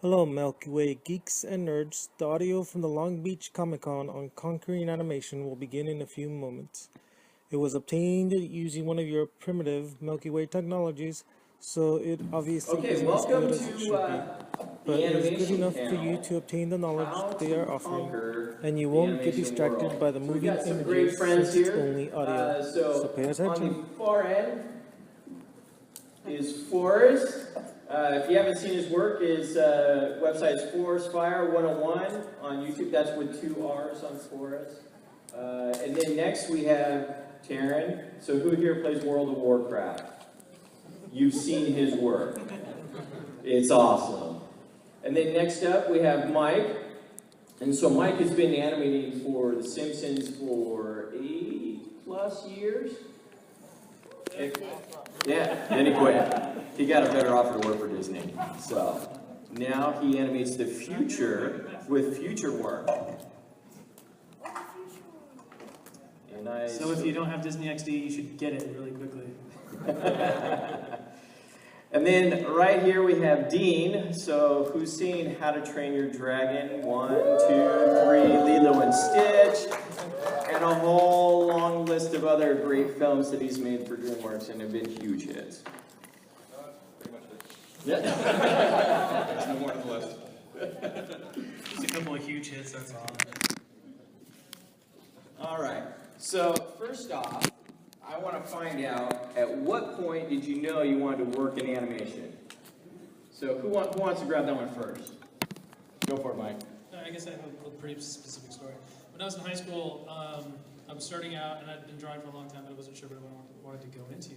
Hello, Milky Way geeks and nerds. The audio from the Long Beach Comic Con on Conquering Animation will begin in a few moments. It was obtained using one of your primitive Milky Way technologies, so it obviously Okay, isn't as welcome good as it to should be. But the it is good animation enough for you panel. to obtain the knowledge How they to are offering, conquer and you the won't get animation distracted world. by the So we've moving got some great images friends since it's here. only audio. So pay On attention. the far end is Forrest. If you haven't seen his work, his website is Forrest Fire 101 on YouTube. That's with 2 R's on Forrest. And then next we have Taryn. So who here plays World of Warcraft? You've seen his work. It's awesome. And then next up we have Mike. And so Mike has been animating for The Simpsons for 8+ years. Yeah, then he quit. He got a better offer to work for Disney. So now he animates the future with Future Work. So if you don't have Disney XD, you should get it really quickly. And then right here we have Dean. So who's seen How to Train Your Dragon? 1, 2, 3, Lilo and Stitch, and a whole long list of other great films that he's made for DreamWorks and have been huge hits. Pretty much it. Yeah. There's no more on the list. Just a couple of huge hits, that's all. All right. So first off, I want to find out, at what point did you know you wanted to work in animation? So who wants to grab that one first? Go for it, Mike. I guess I have a pretty specific story. When I was in high school, I was starting out, and I'd been drawing for a long time, but I wasn't sure what I wanted to go into.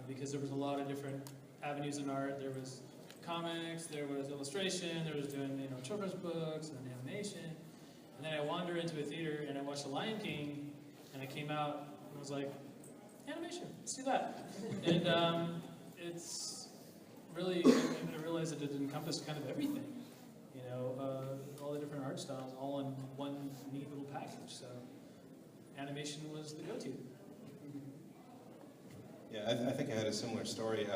Because there was a lot of different avenues in art. There was comics, there was illustration, there was doing children's books and animation. And then I wandered into a theater and I watched The Lion King, and I came out and I was like, animation, let's do that. And it's really, I realized that it encompassed kind of everything. All the different art styles, all in one neat little package. So animation was the go-to. Yeah, I think I had a similar story.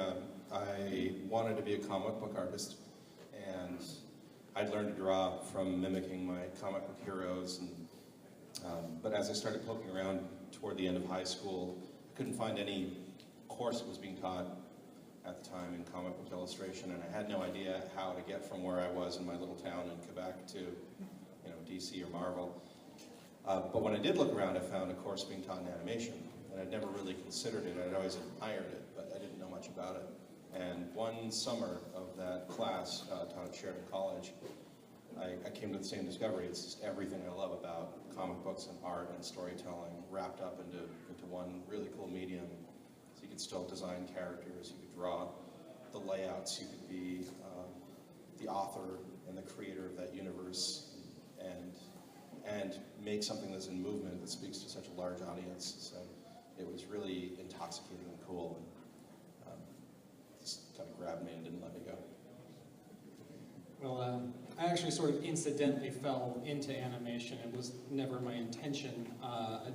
I wanted to be a comic book artist, and I'd learned to draw from mimicking my comic book heroes. But as I started poking around toward the end of high school, I couldn't find any course that was being taught at the time in comic book illustration, and I had no idea how to get from where I was in my little town in Quebec to, DC or Marvel. But when I did look around, I found a course being taught in animation, and I'd never really considered it. I'd always admired it, but I didn't know much about it. And one summer of that class taught at Sheridan College, I came to the same discovery. It's just everything I love about comic books and art and storytelling wrapped up into one really cool medium. So you could still design characters, you could draw the layouts, you could be the author and the creator of that universe, and make something that's in movement that speaks to such a large audience. So it was really intoxicating and cool, and just kind of grabbed me and didn't let me go. Well, I actually sort of incidentally fell into animation. It was never my intention. I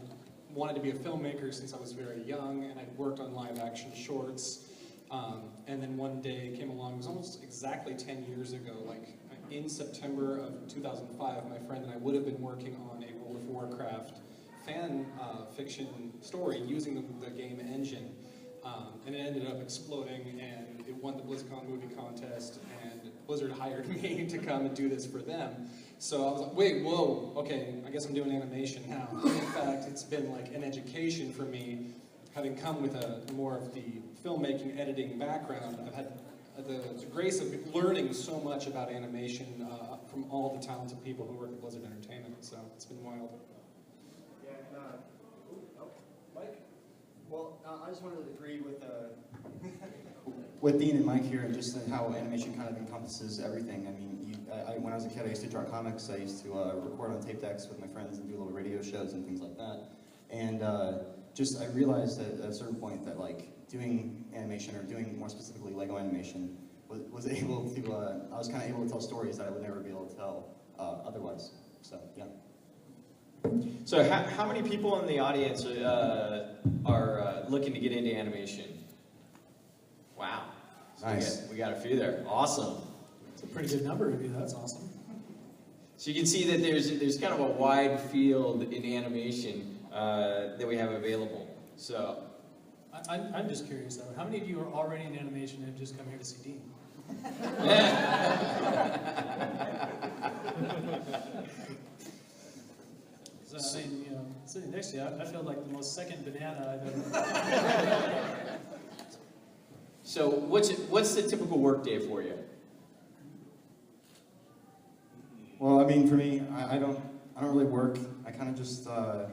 wanted to be a filmmaker since I was very young, and I'd worked on live-action shorts. And then one day came along, it was almost exactly 10 years ago, like in September of 2005, my friend and I would have been working on a World of Warcraft fan fiction story using the game engine. And it ended up exploding, and it won the BlizzCon movie contest, and Blizzard hired me to come and do this for them. So I was like, wait, whoa, okay, I guess I'm doing animation now. And in fact, it's been like an education for me, having come with a more of the filmmaking, editing background. I've had the grace of learning so much about animation from all the talented people who work at Blizzard Entertainment, so it's been wild. Yeah, Mike? Well, I just wanted to agree with Dean and Mike here, and just how animation kind of encompasses everything. I mean, when I was a kid, I used to draw comics. I used to record on tape decks with my friends and do little radio shows and things like that. And I realized at a certain point that doing animation, or doing more specifically Lego animation, was able to, I was kind of able to tell stories that I would never be able to tell otherwise. So, yeah. So how many people in the audience are looking to get into animation? Wow. So Nice. we got a few there. Awesome. It's a pretty good number of you. That's awesome. So you can see that there's kind of a wide field in animation that we have available. So I'm just curious though. How many of you are already in animation and have just come here to see Dean? So, I mean, you know, sitting next to you, I feel like the most second banana I've ever. So what's the typical work day for you? Well, I mean, for me, I don't really work. I kind of just like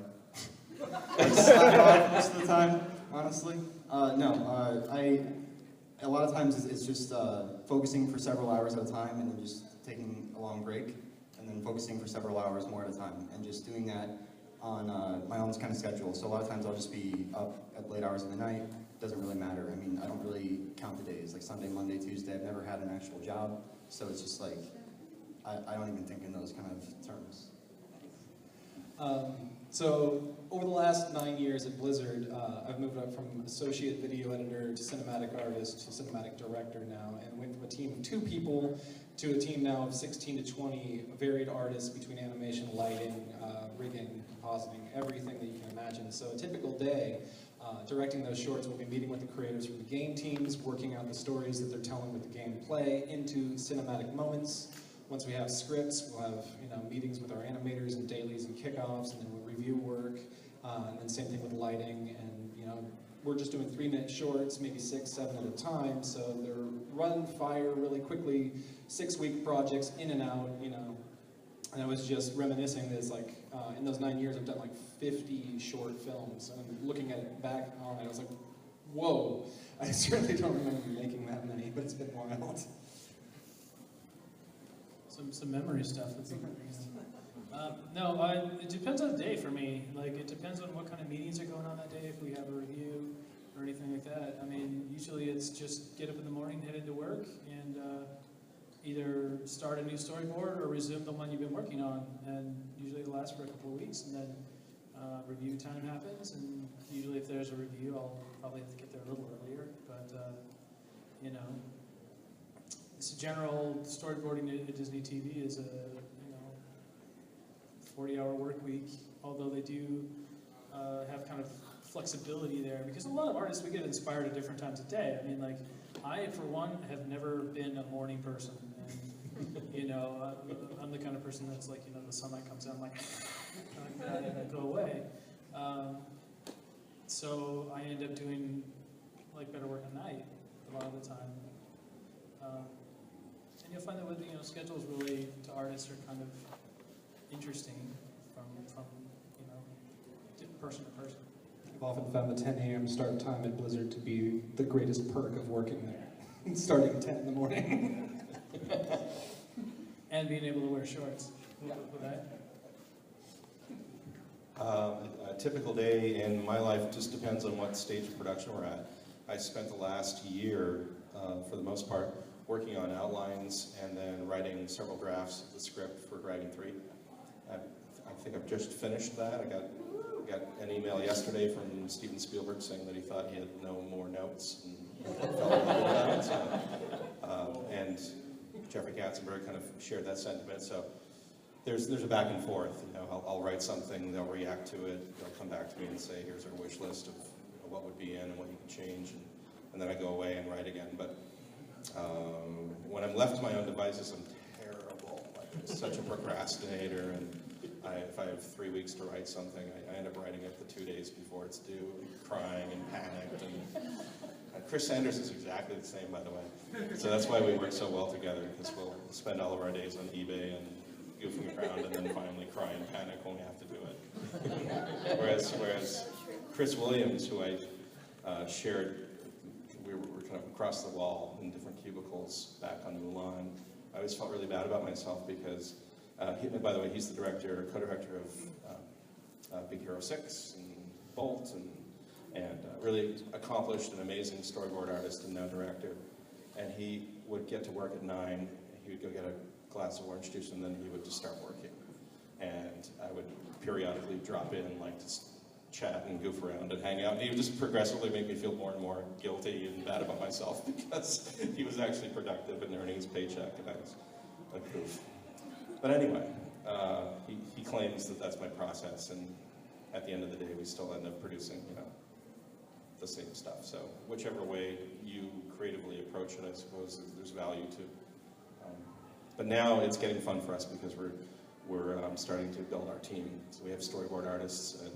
slack off most of the time, honestly. A lot of times it's just focusing for several hours at a time and then just taking a long break and then focusing for several hours more at a time and just doing that on my own kind of schedule. So a lot of times I'll just be up at late hours of the night. Doesn't really matter. I mean, I don't really count the days, like Sunday, Monday, Tuesday. I've never had an actual job, so it's just like, I don't even think in those kind of terms. So over the last 9 years at Blizzard, I've moved up from associate video editor to cinematic artist to cinematic director now, and went from a team of 2 people to a team now of 16 to 20 varied artists between animation, lighting, rigging, compositing, everything that you can imagine. So a typical day, directing those shorts, we'll be meeting with the creatives from the game teams, working out the stories that they're telling with the gameplay into cinematic moments. Once we have scripts, we'll have meetings with our animators and dailies and kickoffs, and then we'll review work, and then same thing with lighting. And we're just doing 3-minute shorts, maybe 6, 7 at a time. So they're run, fire really quickly, 6-week projects in and out. And I was just reminiscing this, like in those 9 years, I've done like 50 short films. And looking at it back on it, I was like, whoa! I certainly don't remember making that many, but it's been wild. Some memory stuff. No, it depends on the day for me. Like, it depends on what kind of meetings are going on that day, if we have a review or anything like that. I mean, usually it's just get up in the morning, head into work, and either start a new storyboard or resume the one you've been working on. And usually it lasts for a couple of weeks, and then review time happens. And usually if there's a review, I'll probably have to get there a little earlier. But, it's a general storyboarding at Disney TV is a 40-hour work week, although they do have kind of flexibility there, because a lot of artists, we get inspired at different times of day. I mean, like, I, for one, have never been a morning person, and, I'm the kind of person that's like, the sunlight comes out, I'm like, and I go away. So I end up doing, like, better work at night a lot of the time. And you'll find that with schedules really to artists are kind of interesting from person to person. I've often found the 10 a.m. start time at Blizzard to be the greatest perk of working there, starting at 10 in the morning. And being able to wear shorts. With that? A typical day in my life just depends on what stage of production we're at. I spent the last year, for the most part, working on outlines and then writing several drafts of the script for Dragon 3. I think I've just finished that. I got an email yesterday from Steven Spielberg saying that he thought he had no more notes and felt really good about it. So, and Jeffrey Katzenberg kind of shared that sentiment. So there's a back and forth. I'll write something, they'll react to it, they'll come back to me and say, here's our wish list of what would be in and what you can change, and then I go away and write again. But when I'm left to my own devices, I'm terrible. Like, I'm such a procrastinator, and if I have 3 weeks to write something, I end up writing it the 2 days before it's due, crying and panicked. And Chris Sanders is exactly the same, by the way. So that's why we work so well together, because we'll spend all of our days on eBay and goofing around, and then finally cry and panic when we have to do it. Whereas Chris Williams, who I shared, we were kind of across the wall in different cubicles back on Mulan. I always felt really bad about myself because, by the way, he's the director, co-director of Big Hero 6 and Bolt, and really accomplished and amazing storyboard artist and now director. And he would get to work at 9, he would go get a glass of orange juice, and then he would just start working. And I would periodically drop in, like, to chat and goof around and hang out. And he would just progressively make me feel more and more guilty and bad about myself because he was actually productive and earning his paycheck, and I was a goof. But anyway, he claims that that's my process, and at the end of the day, we still end up producing, the same stuff. So whichever way you creatively approach it, I suppose there's value to. But now it's getting fun for us because we're starting to build our team. So we have storyboard artists and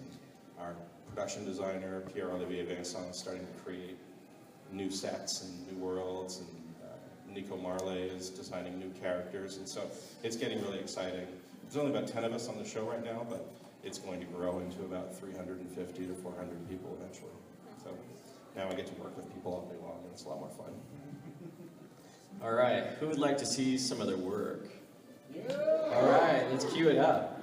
our production designer, Pierre-Olivier Vincent, is starting to create new sets and new worlds, and Nico Marley is designing new characters, and so it's getting really exciting. There's only about 10 of us on the show right now, but it's going to grow into about 350 to 400 people eventually. So now I get to work with people all day long, and it's a lot more fun. All right, who would like to see some of their work? All right, let's cue it up.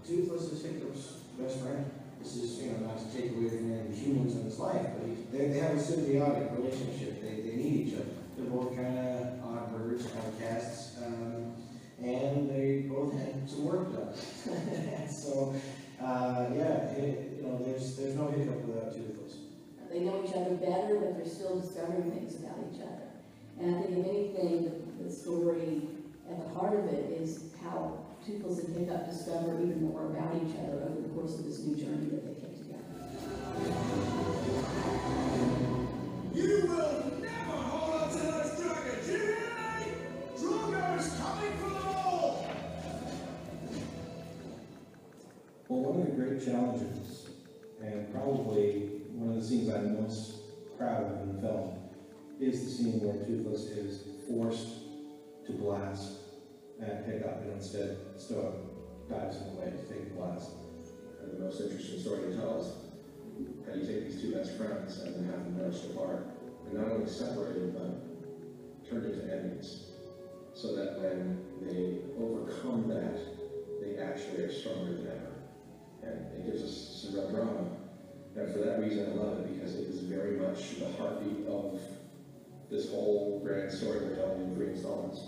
Toothless is Hitler's best friend. This is, not to take away from any humans in his life, but they have a symbiotic relationship. They need each other. They're both kind of odd birds, outcasts, and they both had some work done. So, there's no hiccup without Toothless. They know each other better, but they're still discovering things about each other. And I think if anything, the story at the heart of it is how Toothless and Hiccup discover even more about each other over the course of this new journey that they take together. You will never hold on to those dragons, you hear me? Drogo's coming for them all! Well, one of the great challenges, and probably one of the scenes I'm most proud of in the film, is the scene where Toothless is forced to blast at Hiccup, and instead Stoic dives in the way to take the blast. And the most interesting story to tell is how you take these two best friends and then have them nudged apart, and not only separated, but turned into enemies, so that when they overcome that, they actually are stronger than ever. And it gives us some real drama. And for that reason, I love it, because it is very much the heartbeat of this whole grand story we're telling in 3 installments.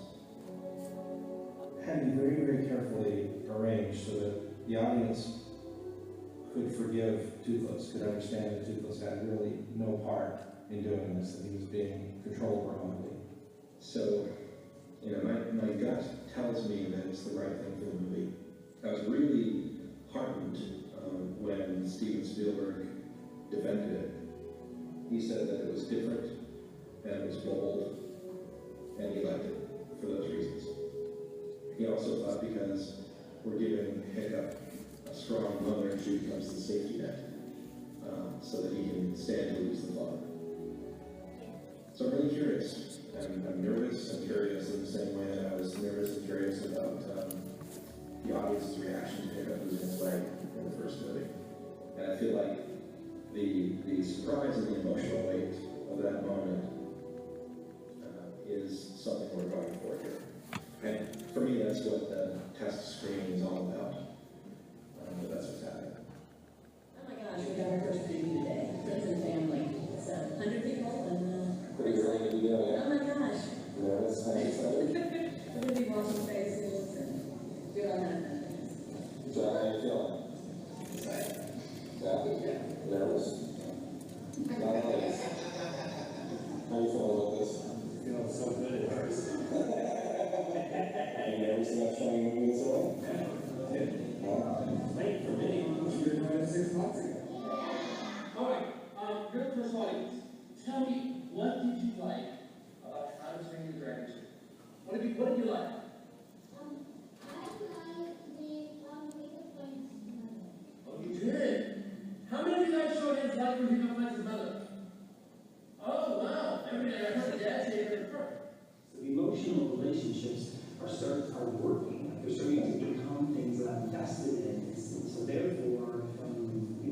Had to be very, very carefully arranged so that the audience could forgive Toothless, could understand that Toothless had really no part in doing this, that he was being controlled remotely. So, my gut tells me that it's the right thing for the movie. I was really heartened when Steven Spielberg defended it. He said that it was different, and it was bold, and he liked it for those reasons. He also thought because we're giving Hiccup a strong mother and she becomes the safety net, so that he can stand to lose the father. So I'm really curious. I'm nervous and curious in the same way that I was nervous and curious about the audience's reaction to Hiccup losing his leg in the first movie. And I feel like the surprise and the emotional weight of that moment is something we're going for here. And for me, that's what the test screening is all about. But that's what's happening. Oh my gosh, we got our first preview today. Friends and family. It's 100 people and Pretty excited to be doing it. oh my gosh. Nervous, I'm excited. We're going to be watching faces and doing all that kind of things. So how are you feeling? Excited. Yeah? Nervous? Not nervous. How are you feeling about this? Feeling so good at first. Are you nervous about trying to move this away? Late for me. You were doing it 6 months ago. All right, you're the first audience. Tell me, what did you like about How to Train Your Dragon? What did you like? Oh, you did? How many of you guys showed hands like when Hiccup finds his mother? Oh, wow. Every day I heard the dad say it first. So emotional relationships are working. They're starting to become things that I'm invested in. So therefore, from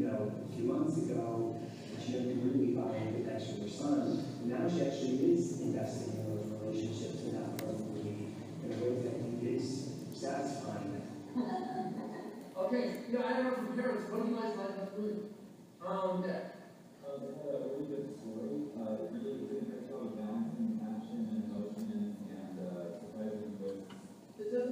a few months ago, she didn't really buy the connection with her son. And now she actually is investing in those relationships and that movie in a way that I think is satisfying. Okay, I don't know from parents, what do you guys like about the movie? Yeah. They had a really good story, really good mix of balance and action and emotion and surprising with. It's a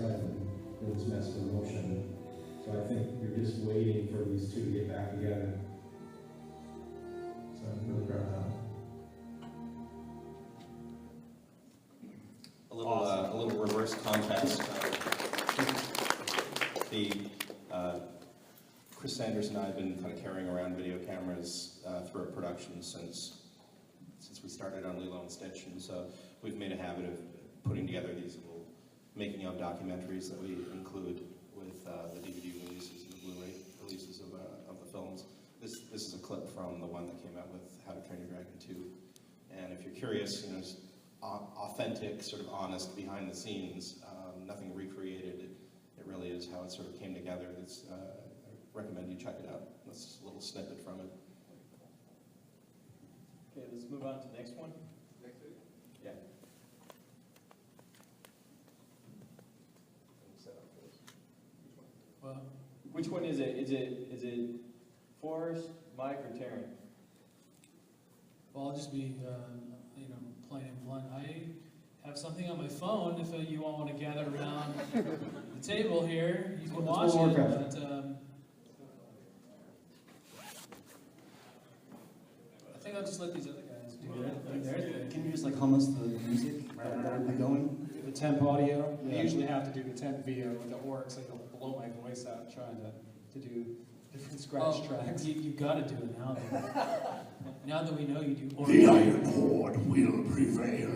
friend that was messed with motion. So I think you're just waiting for these two to get back together. So I'm really proud of that. A little reverse context. Chris Sanders and I have been kind of carrying around video cameras throughout production since we started on Lilo and Stitch, and so we've made a habit of putting together these little making of documentaries that we include with the DVD releases and the Blu-ray releases of the films. This is a clip from the one that came out with How to Train Your Dragon 2, and if you're curious, you know, just authentic, sort of honest, behind the scenes, nothing recreated. It really is how it sort of came together. I recommend you check it out. That's just a little snippet from it. Okay, let's move on to the next one. Next week? Yeah. Well, Which one is it? Is it Forrest, Mike, or Taryn? I'll just be, you know, plain and blunt. I have something on my phone. If you all want to gather around the table here, you can watch it. But, I think I'll just let these other guys do it. Can you just like hum us the music that would be going? The temp audio. Yeah. I usually have to do the temp VO with the orc, so you'll blow my voice out trying to do different scratch tracks. You got to do it now. Now that we know you do. The Iron Horde will prevail.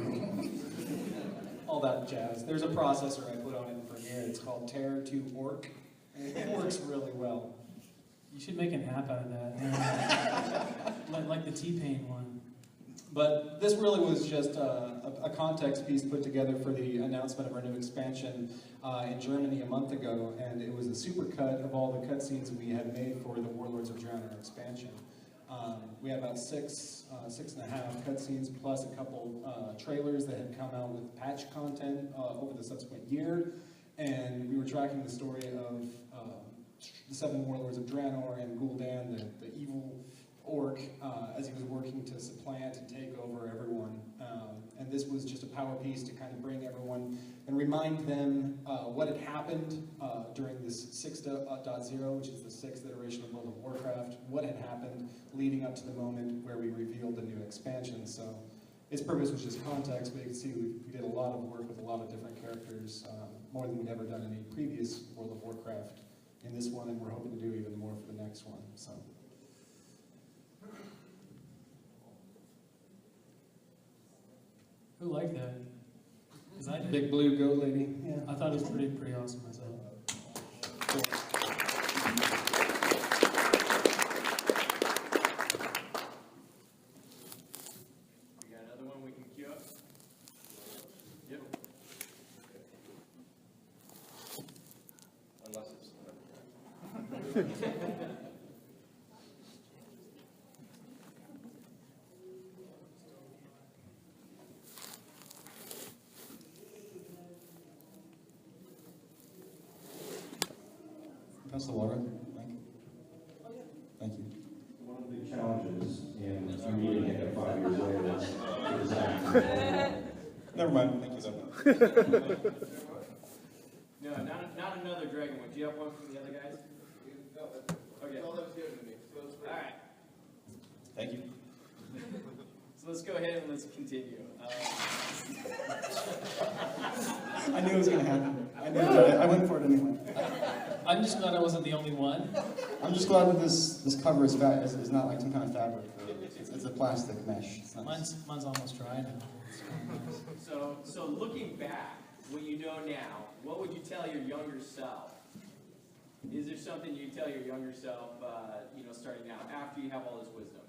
All that jazz. There's a processor I put on it in Premiere. It's called Terror 2 Orc. And it works really well. You should make an app out of that. like the T-Pain one. But this really was just a context piece put together for the announcement of our new expansion in Germany a month ago, and it was a supercut of all the cutscenes we had made for the Warlords of Draenor expansion. We had about six and a half cutscenes plus a couple trailers that had come out with patch content over the subsequent year, and we were tracking the story of the 7 Warlords of Draenor and Gul'dan, the evil orc, as he was working to supplant and take over everyone. And this was just a power piece to kind of bring everyone and remind them what had happened during this 6.0, which is the 6th iteration of World of Warcraft, what had happened leading up to the moment where we revealed the new expansion. So its purpose was just context, but you can see we did a lot of work with a lot of different characters, more than we'd ever done in any previous World of Warcraft in this one, and we're hoping to do even more for the next one. So. Who liked that? Because I did. Big blue goat lady. Yeah, I thought it was pretty awesome myself. Cool. We got another one we can queue up? Yep. Unless it's Pass the water, Mike. Thank you. One of the big challenges in reading it 5 years later is acting. Never mind. Thank you though. No, not another dragon one. Do you have one from the other guys? Okay. All that was given to me. All right. Thank you. So let's go ahead and let's continue. I knew it was going to happen. I knew it. I went for it anyway. I'm just glad I wasn't the only one. I'm just glad that this cover is not like some kind of fabric. It's a plastic mesh. Mine's almost dry now. So looking back, what you know now, what would you tell your younger self? Is there something you tell your younger self, starting out after you have all this wisdom,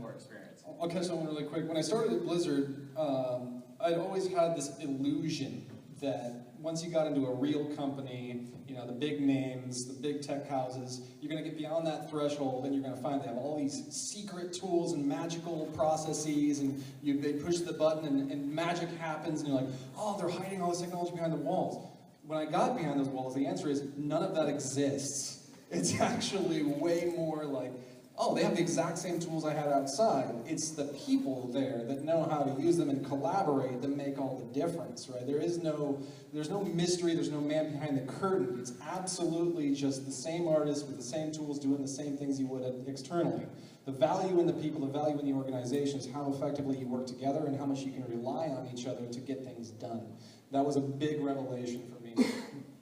more experience? I'll catch on really quick. When I started at Blizzard, I'd always had this illusion that once you got into a real company, the big names, the big tech houses, you're going to get beyond that threshold and you're going to find they have all these secret tools and magical processes, and they push the button and magic happens, and you're like, oh, they're hiding all this technology behind the walls. When I got behind those walls, the answer is none of that exists. It's actually way more like oh, they have the exact same tools I had outside. It's the people there that know how to use them and collaborate that make all the difference, right? There's no mystery, there's no man behind the curtain. It's absolutely just the same artist with the same tools doing the same things you would externally. The value in the people, the value in the organization is how effectively you work together and how much you can rely on each other to get things done. That was a big revelation for me,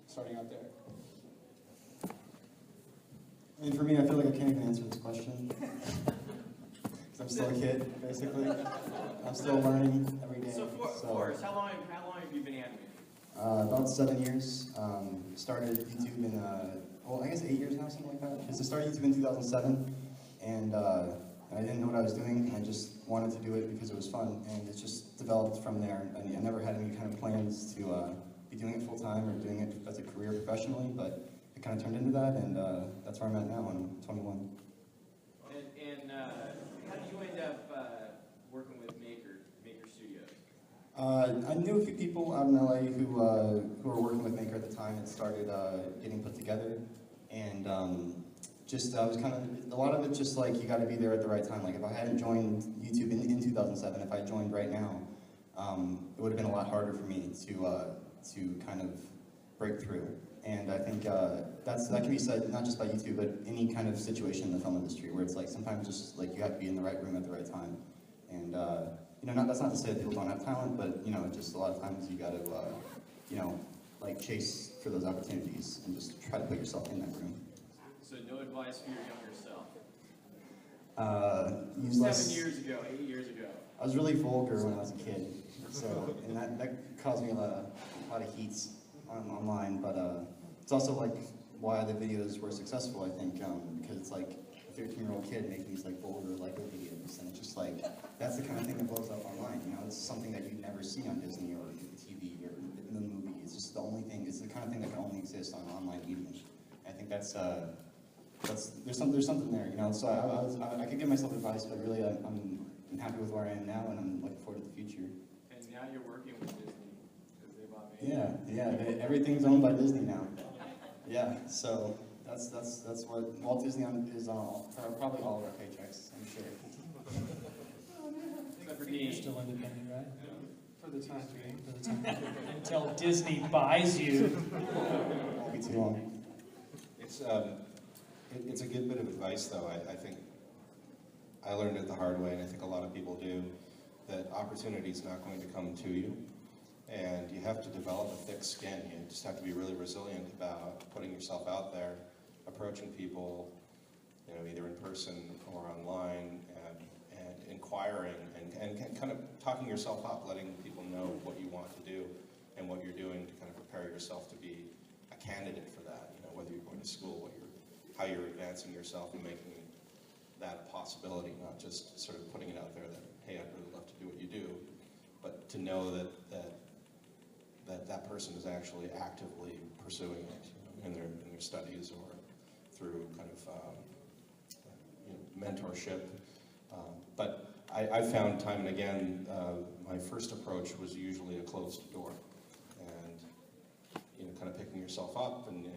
starting out there. I mean, for me, I feel like I can't even answer this question. Because I'm still a kid, basically. I'm still learning every day. So, Forrest, how long have you been animating? About 7 years. Started YouTube in, well, I guess 8 years now, something like that. Because I started YouTube in 2007, and I didn't know what I was doing. I just wanted to do it because it was fun, and it just developed from there. I never had any kind of plans to be doing it full time or doing it as a career professionally, but it kind of turned into that, and that's where I'm at now. I'm 21. And how did you end up working with Maker Studios? I knew a few people out in LA who were working with Maker at the time. It started getting put together, and just I was kind of, a lot of it just like you got to be there at the right time. Like if I hadn't joined YouTube in 2007, if I joined right now, it would have been a lot harder for me to kind of break through. And I think that can be said not just by YouTube, but any kind of situation in the film industry where it's like sometimes just like you have to be in the right room at the right time. And you know, that's not to say that people don't have talent, but you know, just a lot of times you got to you know, like chase for those opportunities and just try to put yourself in that room. So no advice for your younger self? 8 years ago. I was really vulgar when I was a kid, so and that caused me a lot of heats online. But it's also like why the videos were successful, I think, because it's like a 13-year-old kid making these like vulgar Lego videos, and it's just like that's the kind of thing that blows up online. You know, it's something that you'd never see on Disney or TV or in the movie. It's just the only thing. It's the kind of thing that can only exist on online media. I think that's there's something there, you know. So I could give myself advice, but really I'm happy with where I am now, and I'm looking forward to the future. And now you're working with Disney because they bought me. Yeah. Everything's owned by Disney now. Yeah. So that's what Walt Disney is on probably all of our paychecks, I'm sure. Except for You're me. still independent, right? For the time being. Until Disney buys you. Won't be too long. It's a good bit of advice, though. I think I learned it the hard way, and I think a lot of people do, that opportunity is not going to come to you, and you have to develop a thick skin. You just have to be really resilient about putting yourself out there, approaching people, you know, either in person or online, and inquiring, and kind of talking yourself up, letting people know what you want to do and what you're doing to kind of prepare yourself to be a candidate for that. You know, whether you're going to school, how you're advancing yourself and making that a possibility, not just sort of putting it out there that, hey, I'd really love to do what you do, but to know that person is actually actively pursuing it, you know, in their studies or through kind of you know, mentorship. But I found time and again, my first approach was usually a closed door, and you know, kind of picking yourself up and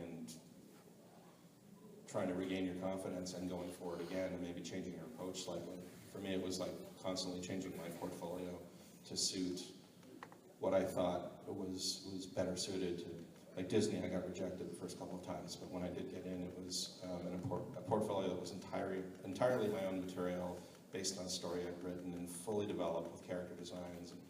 trying to regain your confidence and going forward again and maybe changing your approach slightly. For me, it was like constantly changing my portfolio to suit what I thought was better suited to. Like Disney, I got rejected the first couple of times, but when I did get in, it was a portfolio that was entirely my own material, based on a story I'd written and fully developed with character designs and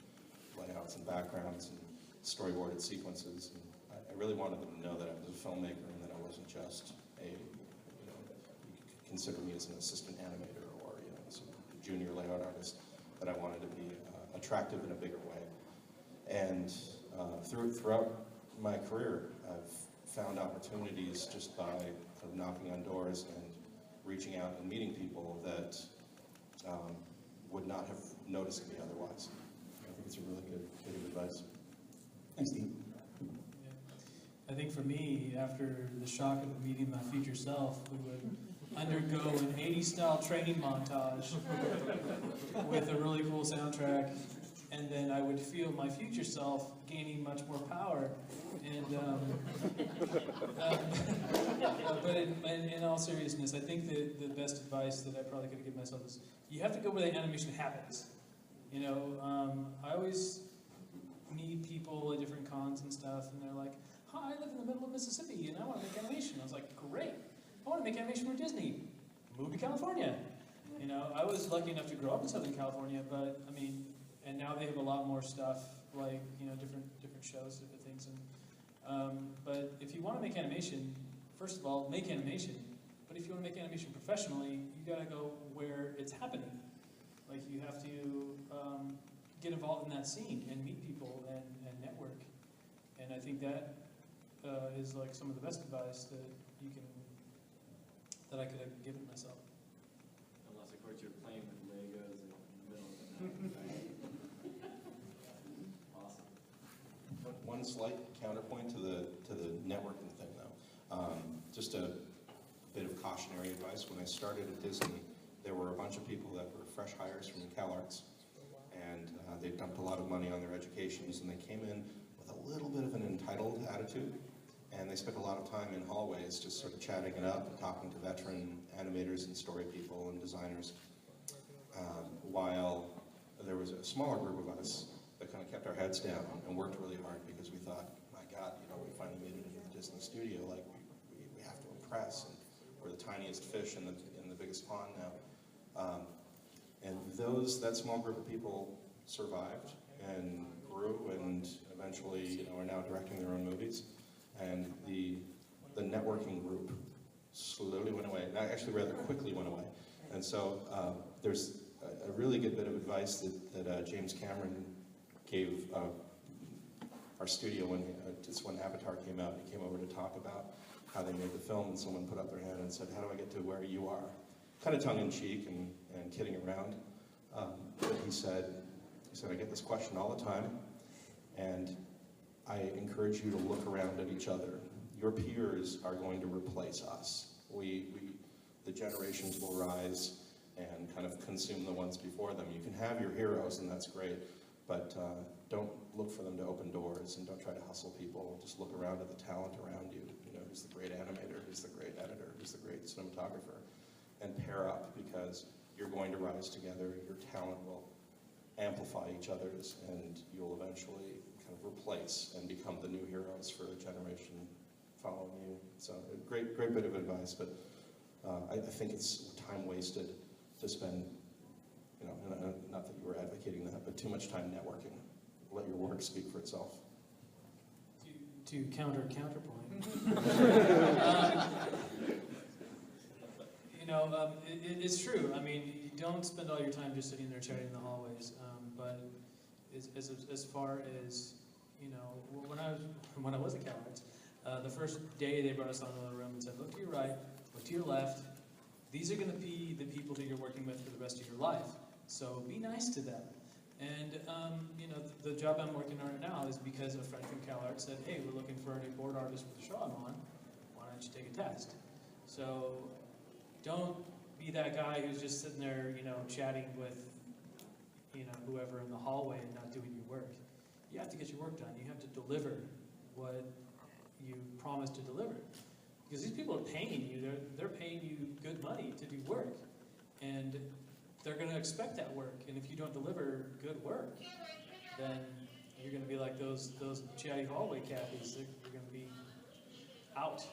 layouts and backgrounds and storyboarded sequences. And I really wanted them to know that I was a filmmaker and that I wasn't just a, you know, you could consider me as an assistant animator or, you know, as a junior layout artist, that I wanted to be attractive in a bigger way. And throughout my career, I've found opportunities just by kind of knocking on doors and reaching out and meeting people that would not have noticed me otherwise. I think it's a really good bit of advice. Thanks, Steve. I think for me, after the shock of meeting my future self, we would undergo an 80s style training montage with a really cool soundtrack, and then I would feel feel my future self gaining much more power. And but in all seriousness, I think that the best advice that I probably could give myself is you have to go where the animation happens. You know, I always meet people at different cons and stuff, and they're like, "Hi, I live in the middle of Mississippi, and I want to make animation." I was like, "Great! I want to make animation for Disney. Move to California." You know, I was lucky enough to grow up in Southern California, but I mean, and now they have a lot more stuff, like, you know, different shows, different things. And but if you want to make animation, first of all, make animation. But if you want to make animation professionally, you got to go where it's happening. Like, you have to get involved in that scene and meet people and network. And I think that is like some of the best advice that I could have given myself. Unless, of course, you're playing with Legos in the middle of the night. Awesome. One slight counterpoint to the networking thing, though. Just a bit of cautionary advice. When I started at Disney, there were a bunch of people that were fresh hires from CalArts, and they dumped a lot of money on their educations, and they came in with a little bit of an entitled attitude, and they spent a lot of time in hallways just sort of chatting it up and talking to veteran animators and story people and designers, while there was a smaller group of us that kind of kept our heads down and worked really hard because we thought, my God, you know, we finally made it into the Disney studio, like we have to impress, and we're the tiniest fish in the biggest pond now. And that small group of people survived and grew, and eventually, you know, are now directing their own movies. And the networking group slowly went away. Actually, rather quickly went away. And so there's a really good bit of advice that James Cameron gave our studio when Avatar came out. He came over to talk about how they made the film, and someone put up their hand and said, "How do I get to where you are?" Kind of tongue-in-cheek and kidding around. But he said, I get this question all the time, and I encourage you to look around at each other. Your peers are going to replace us. The generations will rise and kind of consume the ones before them. You can have your heroes, and that's great, but don't look for them to open doors, and don't try to hustle people. Just look around at the talent around you. You know, who's the great animator, who's the great editor, who's the great cinematographer, and pair up, because you're going to rise together. Your talent will amplify each other's, and you'll eventually kind of replace and become the new heroes for a generation following you. So a great bit of advice, but I think it's time wasted to spend, you know, not that you were advocating that, but too much time networking. Let your work speak for itself. To counterpoint. You know, it's true. I mean, you don't spend all your time just sitting there chatting in the hallways. But as far as, you know, when I was at CalArts, the first day they brought us onto the room and said, "Look to your right, look to your left. These are going to be the people that you're working with for the rest of your life. So be nice to them." And you know, the job I'm working on right now is because a friend from CalArts said, "Hey, we're looking for a new board artist for the show I'm on. Why don't you take a test?" So don't be that guy who's just sitting there, you know, chatting with, you know, whoever in the hallway and not doing your work. You have to get your work done. You have to deliver what you promised to deliver. Because these people are paying you. They're paying you good money to do work. And they're going to expect that work. And if you don't deliver good work, then you're going to be like those chatty hallway Cathys. You're going to be out.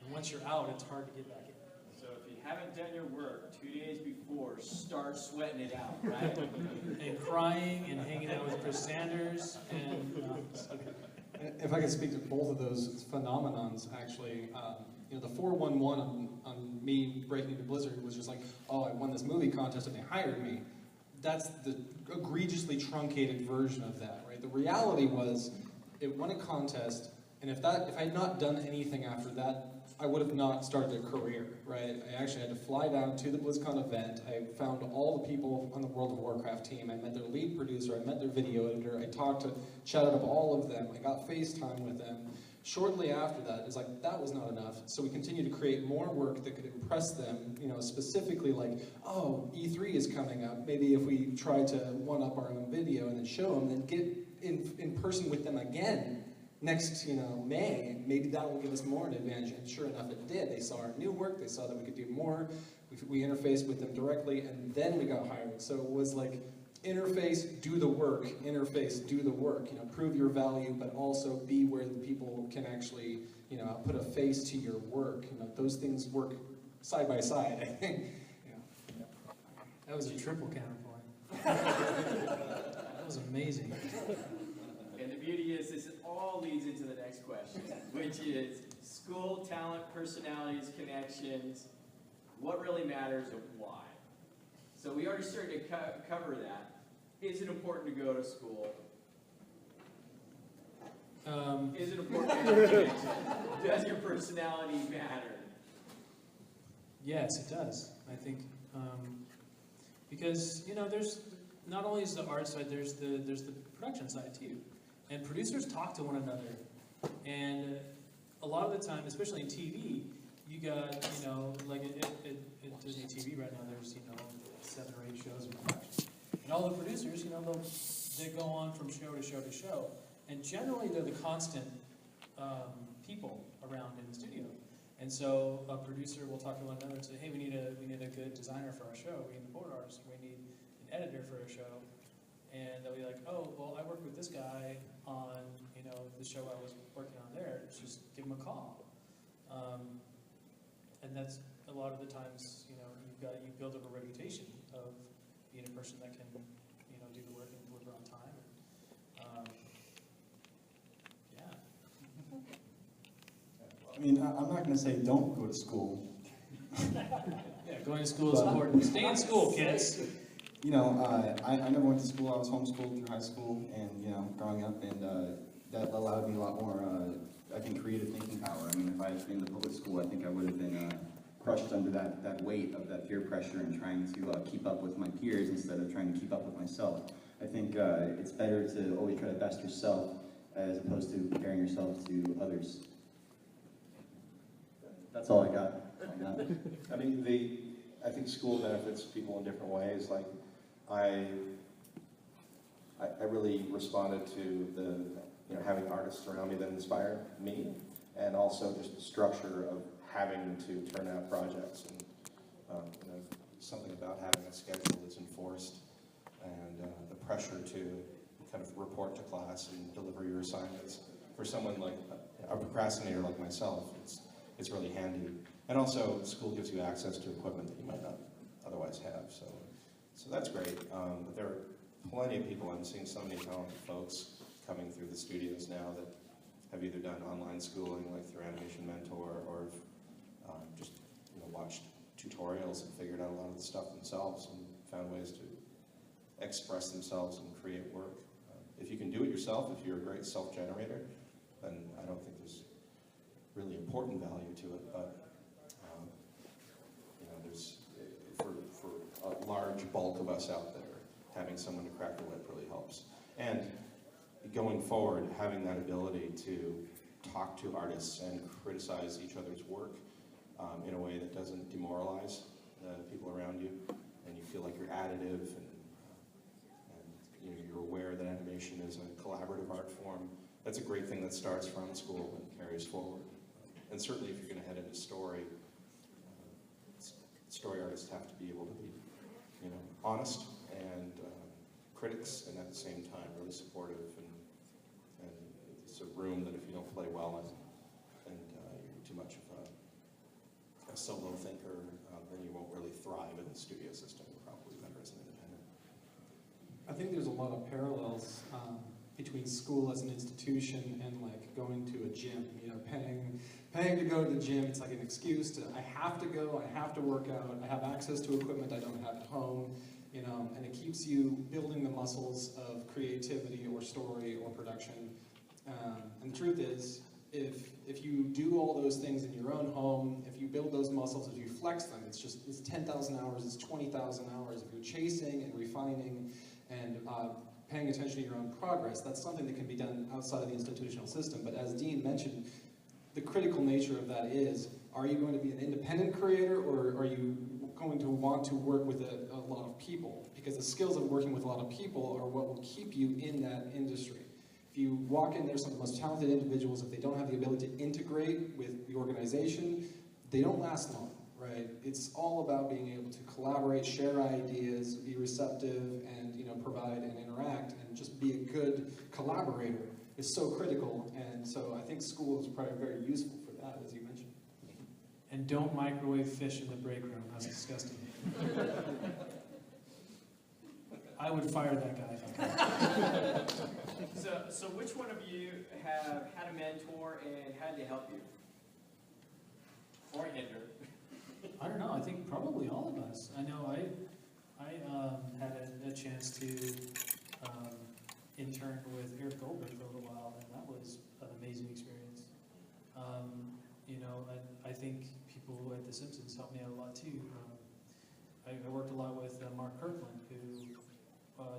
And once you're out, it's hard to get back in. So if you haven't done your work 2 days before, start sweating it out, right? And crying and hanging out with Chris Sanders. And if I could speak to both of those phenomenons, actually, you know, the 411 on me breaking into Blizzard was just like, oh, I won this movie contest and they hired me. That's the egregiously truncated version of that, right? The reality was, it won a contest, And if I had not done anything after that, I would have not started a career, right? I actually had to fly down to the BlizzCon event. I found all the people on the World of Warcraft team. I met their lead producer, I met their video editor, I chatted up all of them, I got FaceTime with them. Shortly after that, it's like, that was not enough. So we continued to create more work that could impress them, you know, specifically like, oh, E3 is coming up. Maybe if we try to one-up our own video and then show them, then get in person with them again next, you know, May, maybe that will give us more an advantage. And sure enough, it did. They saw our new work, they saw that we could do more, we interfaced with them directly, and then we got hired. So it was like, interface, do the work, interface, do the work, you know, prove your value, but also be where the people can actually, you know, put a face to your work. You know, those things work side by side, I think. You know. That was a triple counterpoint. That was amazing. And the beauty is, this all leads into the next question, which is school, talent, personalities, connections, what really matters and why. So we already started to cover that. Is it important to go to school? Is it important to have a connection? Does your personality matter? Yes, it does. I think because, you know, there's not only is the art side, there's the production side too, and producers talk to one another, and a lot of the time, especially in TV, you got, you know, like at Disney TV right now, there's, you know, 7 or 8 shows in production, and all the producers, you know, they go on from show to show to show, and generally they're the constant people around in the studio. And so a producer will talk to one another and say, hey, we need a good designer for our show, we need a board artist, we need an editor for our show. And they'll be like, oh, well, I work with this guy on, you know, the show I was working on there, just give him a call. And that's a lot of the times, you know, you build up a reputation of being a person that can, you know, do the work and deliver on time. Yeah. I mean, I'm not going to say don't go to school. Yeah, going to school is important. Stay in school, kids. You know, I never went to school. I was homeschooled through high school and, you know, growing up, and that allowed me a lot more, I think, creative thinking power. I mean, if I had been in the public school, I think I would have been crushed under that weight of that peer pressure and trying to keep up with my peers instead of trying to keep up with myself. I think it's better to always try to best yourself as opposed to comparing yourself to others. That's all I got. I mean, I think school benefits people in different ways. Like, I really responded to the, you know, having artists around me that inspired me, and also just the structure of having to turn out projects, and you know, something about having a schedule that's enforced, and the pressure to kind of report to class and deliver your assignments. For someone like a procrastinator like myself, it's really handy. And also, school gives you access to equipment that you might not otherwise have. So that's great. But there are plenty of people. I'm seeing so many talented folks coming through the studios now that have either done online schooling, like through Animation Mentor, or just, you know, watched tutorials and figured out a lot of the stuff themselves and found ways to express themselves and create work. If you can do it yourself, if you're a great self-generator, then I don't think there's really important value to it. But you know, there's for a large bulk of us out there, having someone to crack the whip really helps. And going forward, having that ability to talk to artists and criticize each other's work in a way that doesn't demoralize the people around you, and you feel like you're additive, and you know, you're aware that animation is a collaborative art form. That's a great thing that starts from school and carries forward. And certainly if you're going to head into story, story artists have to be able to be, you know, honest and critics, and at the same time really supportive, and it's a room that if you don't play well in, and you're too much of a solo thinker, then you won't really thrive in the studio system. You're probably better as an independent. I think there's a lot of parallels between school as an institution and like going to a gym. You know, paying to go to the gym, it's like an excuse to, I have to go, I have to work out, I have access to equipment I don't have at home, you know, and it keeps you building the muscles of creativity or story or production. And the truth is, if you do all those things in your own home, if you build those muscles, if you flex them, it's 10,000 hours, it's 20,000 hours. If you're chasing and refining and paying attention to your own progress, that's something that can be done outside of the institutional system. But as Dean mentioned, the critical nature of that is, are you going to be an independent creator, or are you going to want to work with a lot of people? Because the skills of working with a lot of people are what will keep you in that industry. If you walk in there, some of the most talented individuals, if they don't have the ability to integrate with the organization, they don't last long, right? It's all about being able to collaborate, share ideas, be receptive, and provide and interact, and just be a good collaborator is so critical. And so I think school is probably very useful for that, as you mentioned. And don't microwave fish in the break room. That's disgusting. I would fire that guy. So which one of you have had a mentor, and how did they help you? Or hinder? I don't know. I think probably all of us. I know I had a chance to intern with Eric Goldberg for a little while, and that was an amazing experience. I think people at The Simpsons helped me out a lot too. I worked a lot with Mark Kirkland, who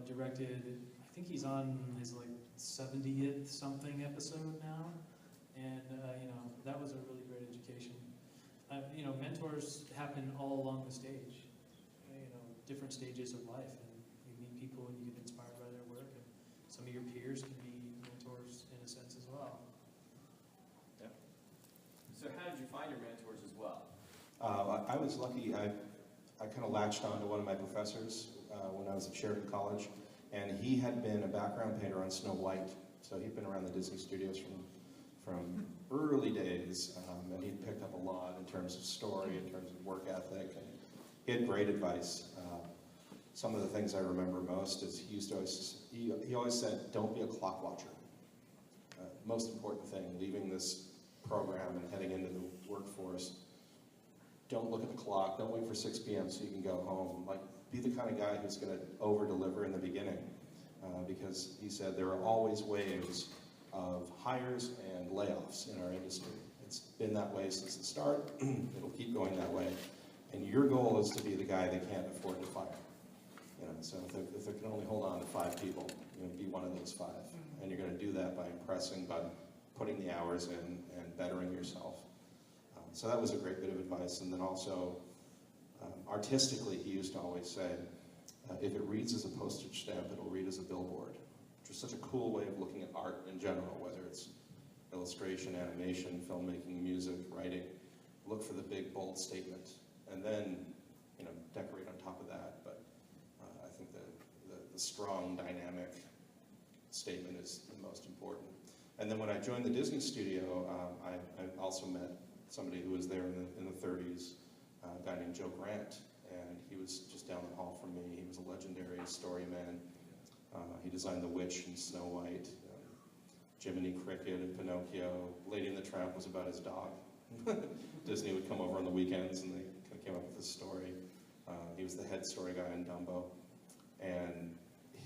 directed, I think he's on his 70th something episode now, and that was a really great education. Mentors happen all along the stage, different stages of life, and you meet people and you get inspired by their work, and some of your peers can be mentors in a sense as well. Yeah. So how did you find your mentors as well? I was lucky. I kind of latched on to one of my professors when I was at Sheridan College, and he had been a background painter on Snow White, so he'd been around the Disney studios from early days, and he'd picked up a lot in terms of story, in terms of work ethic, and he had great advice. Some of the things I remember most is he always said, don't be a clock watcher. Most important thing, leaving this program and heading into the workforce, don't look at the clock, don't wait for 6 p.m. so you can go home. Be the kind of guy who's going to over-deliver in the beginning, because he said there are always waves of hires and layoffs in our industry. It's been that way since the start. It'll keep going that way. And your goal is to be the guy they can't afford to fire. So if they can only hold on to 5 people, be one of those 5. And you're going to do that by impressing, by putting the hours in and bettering yourself. So that was a great bit of advice. And then also, artistically, he used to always say, if it reads as a postage stamp, it'll read as a billboard. Which is such a cool way of looking at art in general, whether it's illustration, animation, filmmaking, music, writing. Look for the big, bold statement. And then, decorate on top of that. But I think the strong, dynamic statement is the most important. And then when I joined the Disney studio, I also met somebody who was there in the 30s, a guy named Joe Grant, and he was just down the hall from me. He was a legendary story man. He designed The Witch and Snow White, Jiminy Cricket and Pinocchio. Lady and the Tramp was about his dog. Disney would come over on the weekends and they kind of came up with this story. He was the head story guy in Dumbo. And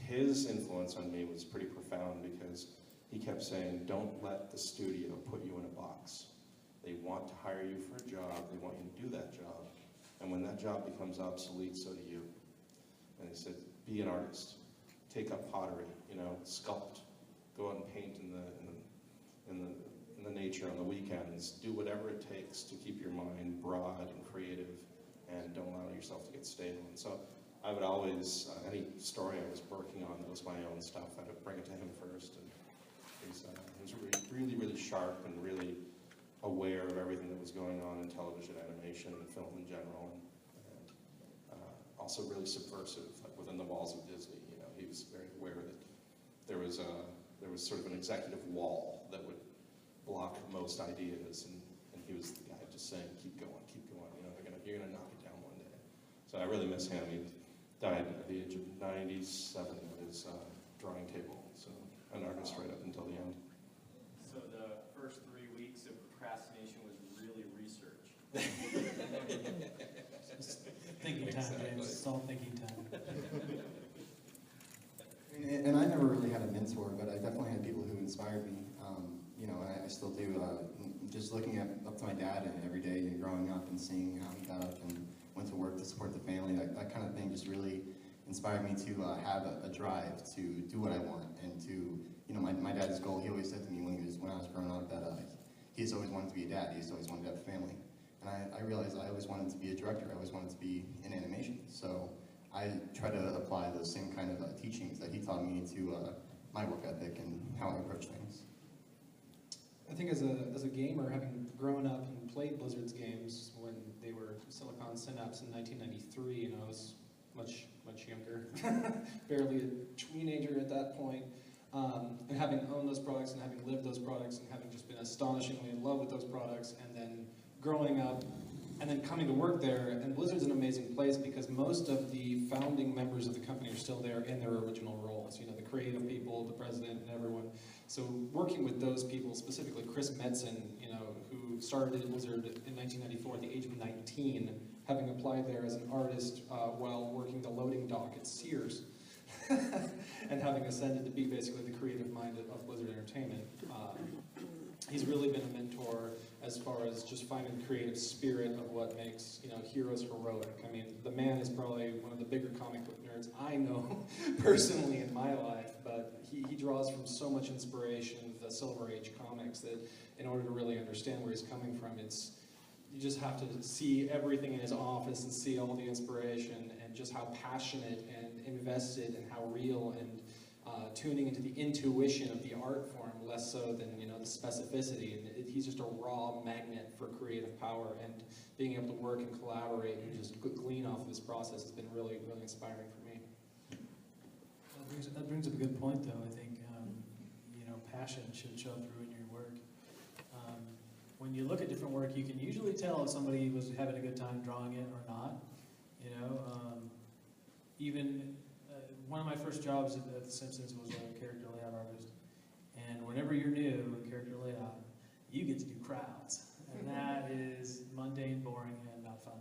his influence on me was pretty profound because he kept saying, don't let the studio put you in a box. They want to hire you for a job. They want you to do that job. And when that job becomes obsolete, so do you. And he said, be an artist. Take up pottery, sculpt. Go out and paint in the nature on the weekends. Do whatever it takes to keep your mind broad and creative, and don't allow yourself to get stale. And so I would always, any story I was working on that was my own stuff, I would bring it to him first. And he was really, really sharp and really aware of everything that was going on in television, animation, and film in general, and also really subversive, within the walls of Disney. He was very aware that there was sort of an executive wall that would block most ideas, and he was the guy just saying, keep going, you're gonna knock it down one day. So I really miss him. He died at the age of 97 at his drawing table, so an artist right up until the end. So the first 3 weeks of procrastination was really research. Thinking time, James. It's all thinking time. And I never really had a mentor, but I definitely had people who inspired me. you know, I still do. Just looking up to my dad and every day and growing up and seeing how he got up and went to work to support the family, that kind of thing just really inspired me to have a drive to do what I want and to, you know, my dad's goal, he always said to me when I was growing up that he's always wanted to be a dad, he's always wanted to have a family. And I realized I always wanted to be a director, I always wanted to be in animation. So I try to apply those same kind of teachings that he taught me to my work ethic and how I approach things. I think as a gamer, having grown up and played Blizzard's games when they were Silicon Synapse in 1993, and I was much younger, barely a teenager at that point, and having owned those products and having lived those products and having just been astonishingly in love with those products, and then growing up and then coming to work there. And Blizzard's an amazing place because most of the founding members of the company are still there in their original roles. You know, the creative people, the president, and everyone. So working with those people, specifically Chris Metzen, you know, who started at Blizzard in 1994 at the age of 19, having applied there as an artist while working the loading dock at Sears, and having ascended to be basically the creative mind of Blizzard Entertainment. He's really been a mentor as far as just finding the creative spirit of what makes, you know, heroes heroic. I mean, the man is probably one of the bigger comic book nerds I know personally in my life, but he draws from so much inspiration of the Silver Age comics that in order to really understand where he's coming from, you just have to see everything in his office and see all the inspiration and just how passionate and invested and how real and tuning into the intuition of the art form, less so than, you know, the specificity. And he's just a raw magnet for creative power, and being able to work and collaborate and just glean off of this process has been really, really inspiring for me. That brings up a good point, though. I think you know, passion should show through in your work. When you look at different work, you can usually tell if somebody was having a good time drawing it or not. You know, even one of my first jobs at The Simpsons was a character layout artist. And whenever you're new in character layout, you get to do crowds. And that is mundane, boring, and not fun.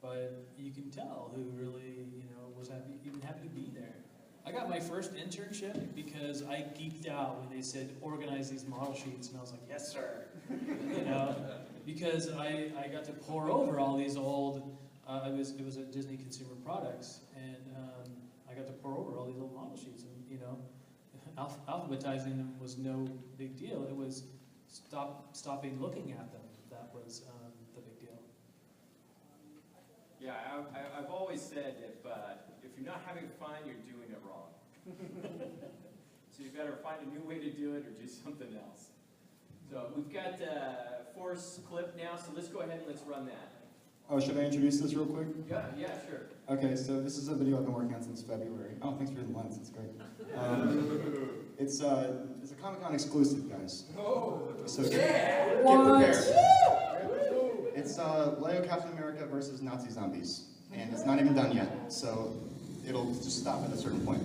But you can tell who really, you know, was even happy to be there. I got my first internship because I geeked out when they said organize these model sheets, and I was like, yes, sir. You know, because I got to pour over all these old. It was a Disney Consumer Products, and I got to pour over all these old model sheets, and you know, alphabetizing them was no big deal. It was stopping looking at them that was the big deal. Yeah, I've always said if you're not having fun, you're doing it wrong. So you better find a new way to do it or do something else. So we've got Forrest's clip now, so let's go ahead and let's run that. Oh, should I introduce this real quick? Yeah, sure. Okay, so this is a video I've been working on since February. Oh, thanks for the lens, it's great. It's a Comic-Con exclusive, guys. Oh, so yeah! Get prepared. It's Lego Captain America versus Nazi zombies, and it's not even done yet, so it'll just stop at a certain point.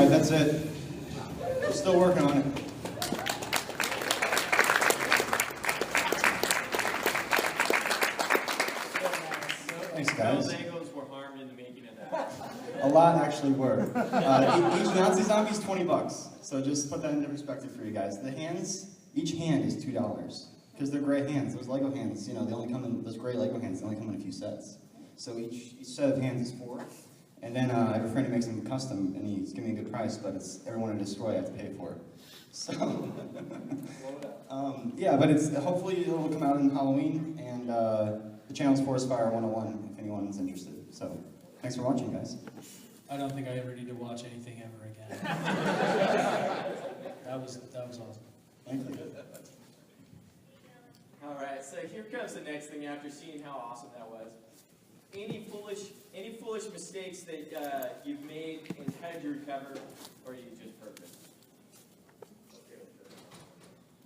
right, that's it. We're still working on it. Thanks, guys. No Legos were harmed in the making of that. A lot actually were. Each Nazi zombie is $20, so just put that into perspective for you guys. The hands, each hand is $2 because they're gray hands. Those Lego hands, you know, they only come in those gray Lego hands. They only come in a few sets. So each set of hands is $4. And then I have a friend who makes them custom, and he's giving me a good price, but it's everyone in Destroy I have to pay for it. So yeah, but it's hopefully it'll come out in Halloween, and the channel's Forest Fire 101 if anyone's interested. So thanks for watching, guys. I don't think I ever need to watch anything ever again. that was awesome. Thank you. All right, so here comes the next thing after seeing how awesome that was. Any foolish mistakes that you've made, and how did you recover, or are you just perfect?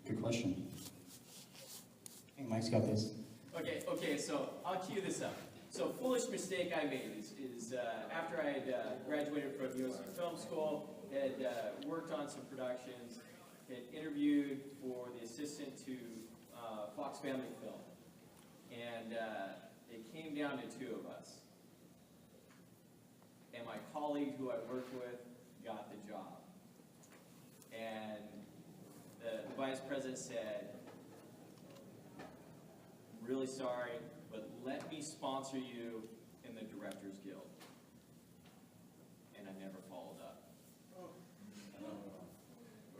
Good question. I think Mike's got this. Okay, so I'll cue this up. So foolish mistake I made is after I had graduated from USC Film School, had worked on some productions, had interviewed for the assistant to Fox Family Film, and it came down to 2 of us. And my colleague who I worked with got the job. And the vice president said, really sorry, but let me sponsor you in the Directors Guild. And I never followed up.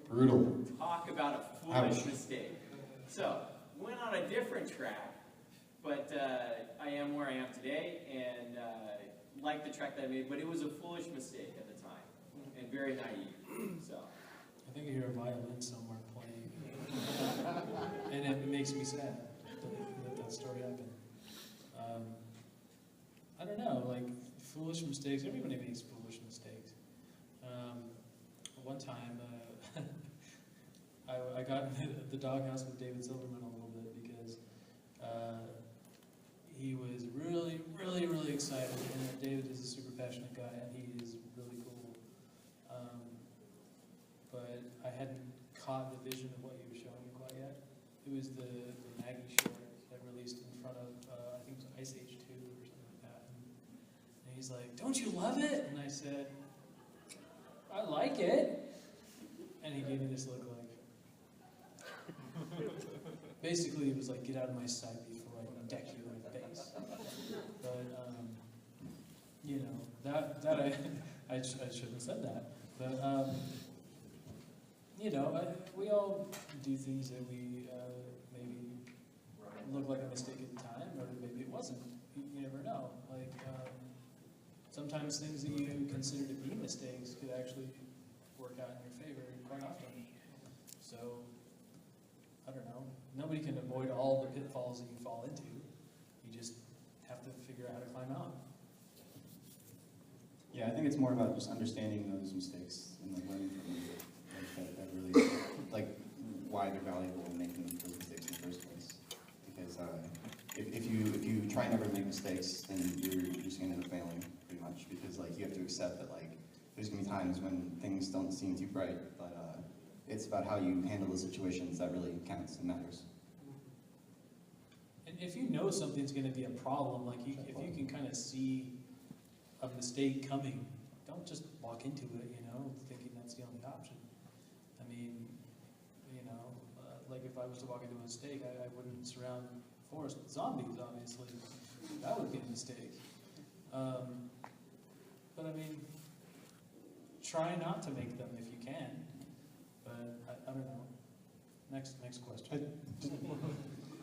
Brutal. Talk about a foolish Ouch. mistake. So, went on a different track, but I am where I am today, and like the track that I made, but it was a foolish mistake at the time, and very naive, so. I think I hear a violin somewhere playing, and it makes me sad that story happened. I don't know, like foolish mistakes. Everybody makes foolish mistakes. One time, I got in the doghouse with David Silverman a little bit because he was really, really, really excited. And David is a super passionate guy, and he is really cool. But I hadn't caught the vision of what he was showing me quite yet. It was the Maggie short that released in front of, I think it was Ice Age 2 or something like that. And he's like, "Don't you love it?" And I said, "I like it." And he gave me this look like, basically it was like, "Get out of my sight before I deck you in the face." But, you know, that I shouldn't have said that. But, you know, we all do things that we maybe look like a mistake at the time, or maybe it wasn't. You never know. Like, sometimes things that you consider to be mistakes could actually work out in your favor quite often. So, I don't know. Nobody can avoid all the pitfalls that you fall into. You just have to figure out how to climb out. Yeah, I think it's more about just understanding those mistakes and like learning from them. Like that really, like why they're valuable in making those mistakes in the first place. Because if you try and never make mistakes, then you're just gonna end up failing pretty much. Because like you have to accept that like there's gonna be times when things don't seem too bright, but it's about how you handle the situations that really counts and matters. And if you know something's going to be a problem, like if you can kind of see a mistake coming, don't just walk into it, you know, thinking that's the only option. I mean, you know, like if I was to walk into a mistake, I wouldn't surround Forest with zombies, obviously. That would be a mistake. But I mean, try not to make them if you can. But I don't know. Next question.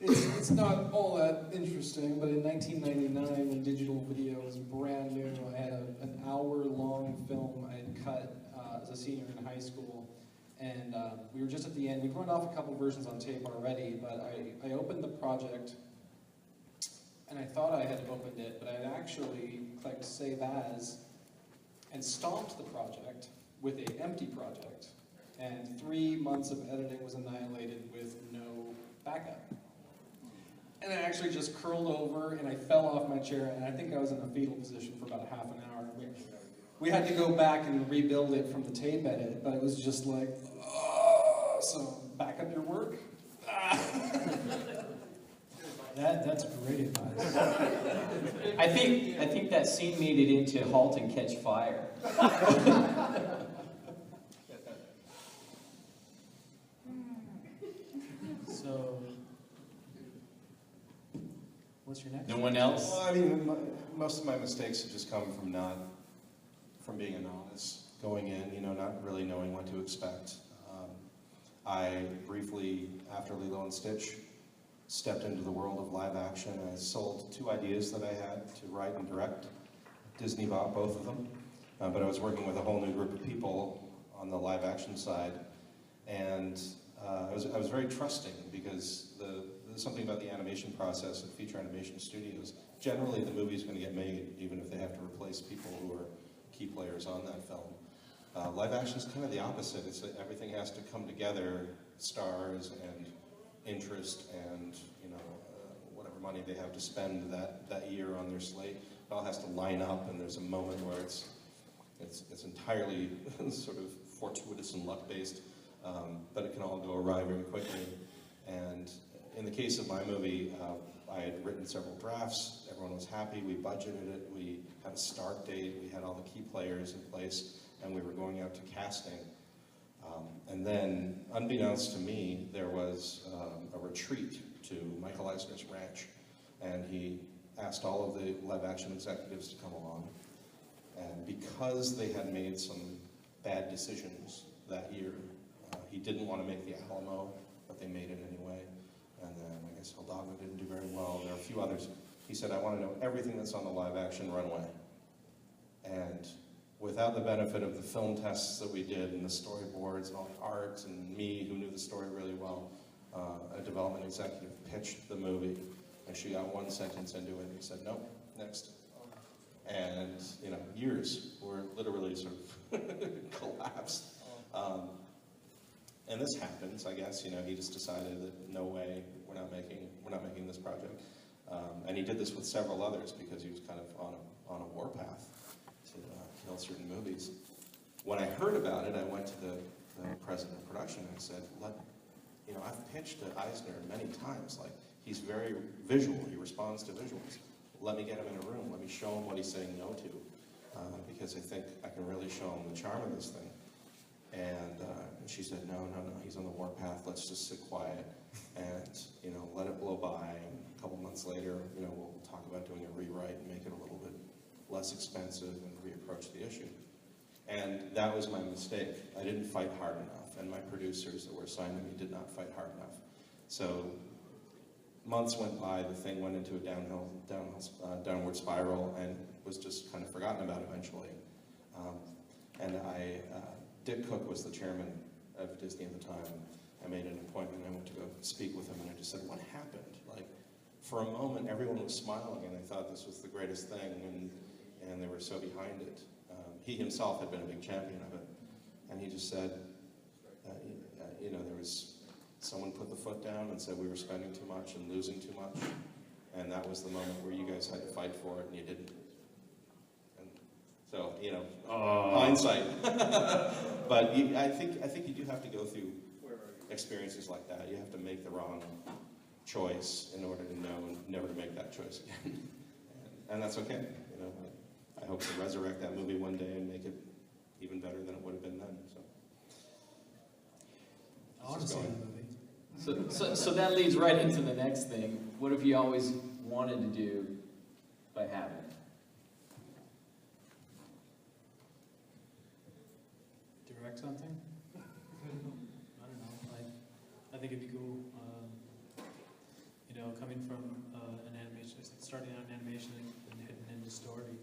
It's not all that interesting, but in 1999, when digital video was brand new, I had an hour-long film I had cut as a senior in high school, and we were just at the end. We'd run off a couple versions on tape already, but I opened the project, and I thought I had opened it, but I had actually clicked Save As, and stopped the project with an empty project, and 3 months of editing was annihilated with no backup. And I actually just curled over and I fell off my chair, and I think I was in a fetal position for about half an hour. We had to go back and rebuild it from the tape edit, but it was just like, oh, so back up your work. That's great advice. I think that scene made it into Halt and Catch Fire. So, what's your next? No one else? Well, I mean, most of my mistakes have just come from being a novice, going in, you know, not really knowing what to expect. I briefly, after Lilo and Stitch, stepped into the world of live action. I sold 2 ideas that I had to write and direct. Disney bought both of them, but I was working with a whole new group of people on the live action side, and I was very trusting because there's something about the animation process at feature animation studios. Generally, the movie's going to get made, even if they have to replace people who are key players on that film. Live action is kind of the opposite. It's that everything has to come together, stars and interest and, you know, whatever money they have to spend that year on their slate. It all has to line up, and there's a moment where it's entirely sort of fortuitous and luck-based, but it can all go awry very quickly. And in the case of my movie, I had written several drafts. Everyone was happy. We budgeted it. We had a start date. We had all the key players in place, and we were going out to casting. And then, unbeknownst to me, there was a retreat to Michael Eisner's ranch, and he asked all of the live-action executives to come along. And because they had made some bad decisions that year, he didn't want to make the Alamo, but they made it anyway. And then I guess Hidalgo didn't do very well. There are a few others. He said, I want to know everything that's on the live-action runway. And without the benefit of the film tests that we did and the storyboards and all the art and me, who knew the story really well, a development executive pitched the movie, and she got 1 sentence into it, and he said, nope, next. And, you know, years were literally sort of collapsed. And this happens, I guess, you know, he just decided that no way, we're not making this project. And he did this with several others because he was kind of on a warpath to kill certain movies. When I heard about it, I went to the president of production and I said, you know, I've pitched to Eisner many times, like, he's very visual, he responds to visuals. Let me get him in a room, let me show him what he's saying no to, because I think I can really show him the charm of this thing. And she said, no, he's on the warpath, let's just sit quiet and, you know, let it blow by. And a couple months later, you know, we'll talk about doing a rewrite and make it a little bit less expensive and reapproach the issue. And that was my mistake. I didn't fight hard enough, and my producers that were assigned to me did not fight hard enough. So months went by, the thing went into a downward spiral, and was just kind of forgotten about eventually. Dick Cook was the chairman of Disney at the time. I made an appointment, I went to go speak with him, and I just said, what happened? Like, for a moment, everyone was smiling, and they thought this was the greatest thing, and they were so behind it. He himself had been a big champion of it, and he just said, you know, there was someone put the foot down and said we were spending too much and losing too much, and that was the moment where you guys had to fight for it, and you didn't. And so, you know, hindsight. But I think you do have to go through experiences like that. You have to make the wrong choice in order to know and never to make that choice again. And that's okay. You know, I hope to resurrect that movie one day and make it even better than it would have been then. So. I want to see that movie. So that leads right into the next thing. What have you always wanted to do but haven't? Direct something? I don't know. I think it'd be cool. You know, coming from an animation, starting out in animation and heading into story.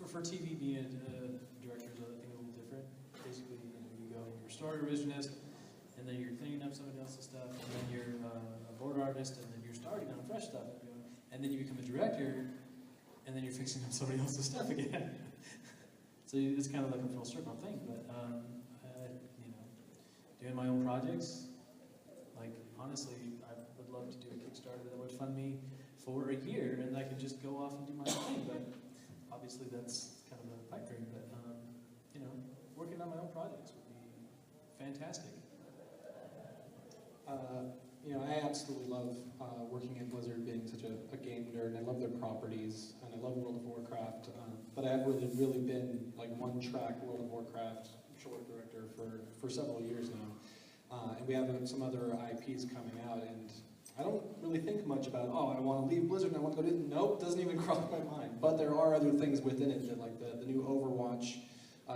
For TV, being a director is, I think, a little different. Basically, you know, you go, you're a story revisionist, and then you're cleaning up somebody else's stuff, and then you're a board artist, and then you're starting on fresh stuff, and then you become a director, and then you're fixing up somebody else's stuff again. So it's kind of like a full circle thing. But you know, doing my own projects, like, honestly, I would love to do a Kickstarter that would fund me for a year, and I could just go off and do my own thing. But obviously that's kind of a pipe dream, but you know, working on my own projects would be fantastic. You know, I absolutely love working at Blizzard, being such a game nerd, and I love their properties, and I love World of Warcraft, but I have really been like one-track World of Warcraft short director for several years now. And we have some other IPs coming out, and I don't really think much about, oh, I want to leave Blizzard and I want to go to, nope, doesn't even cross my mind. But there are other things within it, that, like the new Overwatch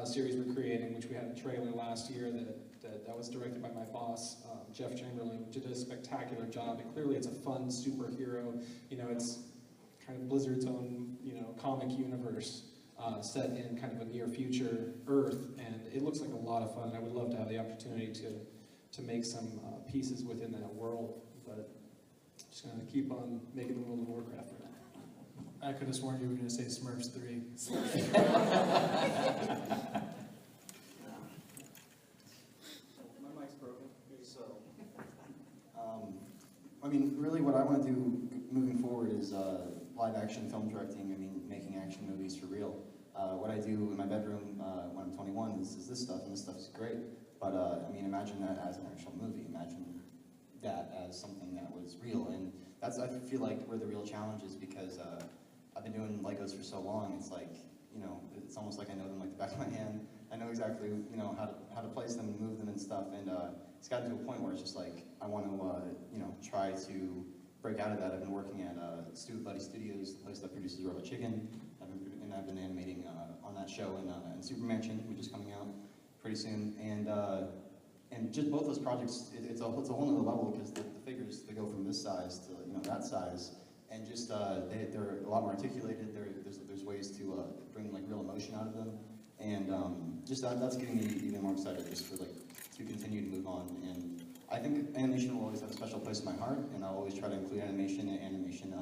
series we're creating, which we had a trailer last year that was directed by my boss, Jeff Chamberlain, which did a spectacular job. And clearly it's a fun superhero, you know, it's kind of Blizzard's own, you know, comic universe set in kind of a near future Earth, and it looks like a lot of fun. I would love to have the opportunity to make some pieces within that world, but just gonna keep on making the World of Warcraft for now. I could have sworn you were going to say Smurfs 3. My mic's broken, so. I mean, really what I want to do moving forward is live action film directing, I mean, making action movies for real. What I do in my bedroom when I'm 21 is this stuff, and this stuff is great. But I mean, imagine that as an actual movie. Imagine that as something that was real. And that's, I feel like, where the real challenge is, because I've been doing Legos for so long. It's like, you know, it's almost like I know them like the back of my hand. I know exactly, you know, how to place them and move them and stuff. And it's gotten to a point where it's just like, I want to, you know, try to break out of that. I've been working at Buddy Studios, the place that produces Robot Chicken. I've been animating on that show in Super Mansion, which is coming out pretty soon. And just both those projects, it's a whole nother level, because the figures, they go from this size to, you know, that size, and just they're a lot more articulated. There's ways to bring like real emotion out of them, and just that's getting me even more excited, just for like to continue to move on. And I think animation will always have a special place in my heart, and I'll always try to include animation and animation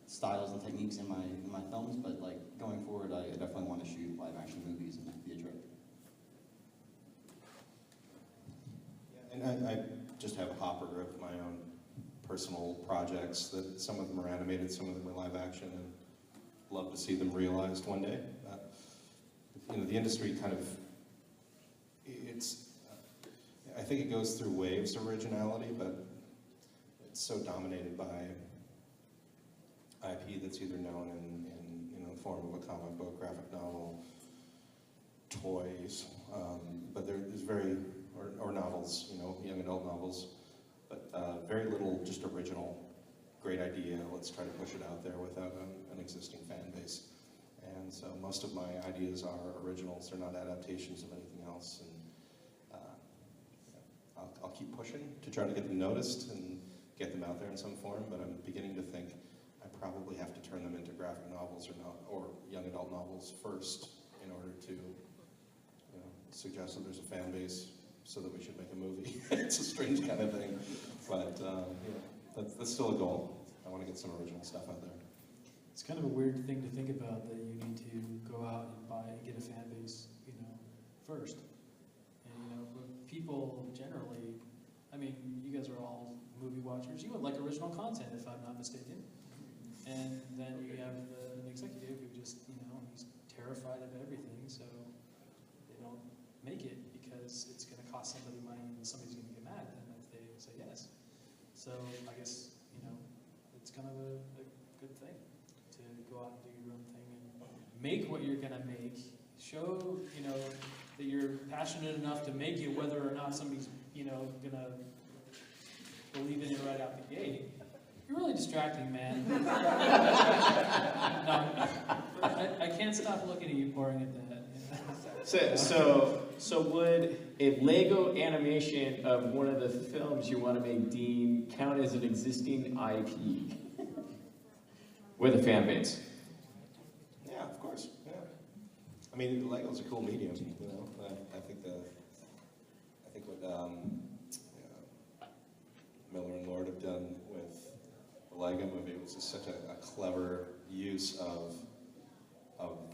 styles and techniques in my films. But like going forward, I definitely want to shoot live action movies and be a director. And I just have a hopper of my own personal projects, that some of them are animated, some of them are live action, and love to see them realized one day. You know, the industry kind of, I think it goes through waves of originality, but it's so dominated by IP that's either known in you know, the form of a comic book, graphic novel, toys, but there's very, or novels, you know, young adult novels, but very little just original, great idea, let's try to push it out there without an existing fan base. And so most of my ideas are originals, they're not adaptations of anything else. And I'll keep pushing to try to get them noticed and get them out there in some form, but I'm beginning to think I probably have to turn them into graphic novels or young adult novels first, in order to, you know, suggest that there's a fan base so that we should make a movie. It's a strange kind of thing, but you know, that's still a goal. I want to get some original stuff out there. It's kind of a weird thing to think about, that you need to go out and get a fan base, you know, first. And you know, but people generally, I mean, you guys are all movie watchers. You would like original content, if I'm not mistaken. And then you have an executive who just, you know, he's terrified of everything, so they don't make it because it's going to cost somebody money and somebody's going to get mad at them if they say yes. So I guess, you know, it's kind of a good thing to go out and do your own thing and make what you're going to make. Show, you know, that you're passionate enough to make it, whether or not somebody's, you know, going to believe in it right out the gate. You're really distracting, man. No, I can't stop looking at you pouring at that. You know? So would a Lego animation of one of the films you want to make, Dean, count as an existing IP with a fan base? Yeah, of course. Yeah. I mean, Lego's a cool medium. You know, I think what Miller and Lord have done with the Lego movie was just such a clever use of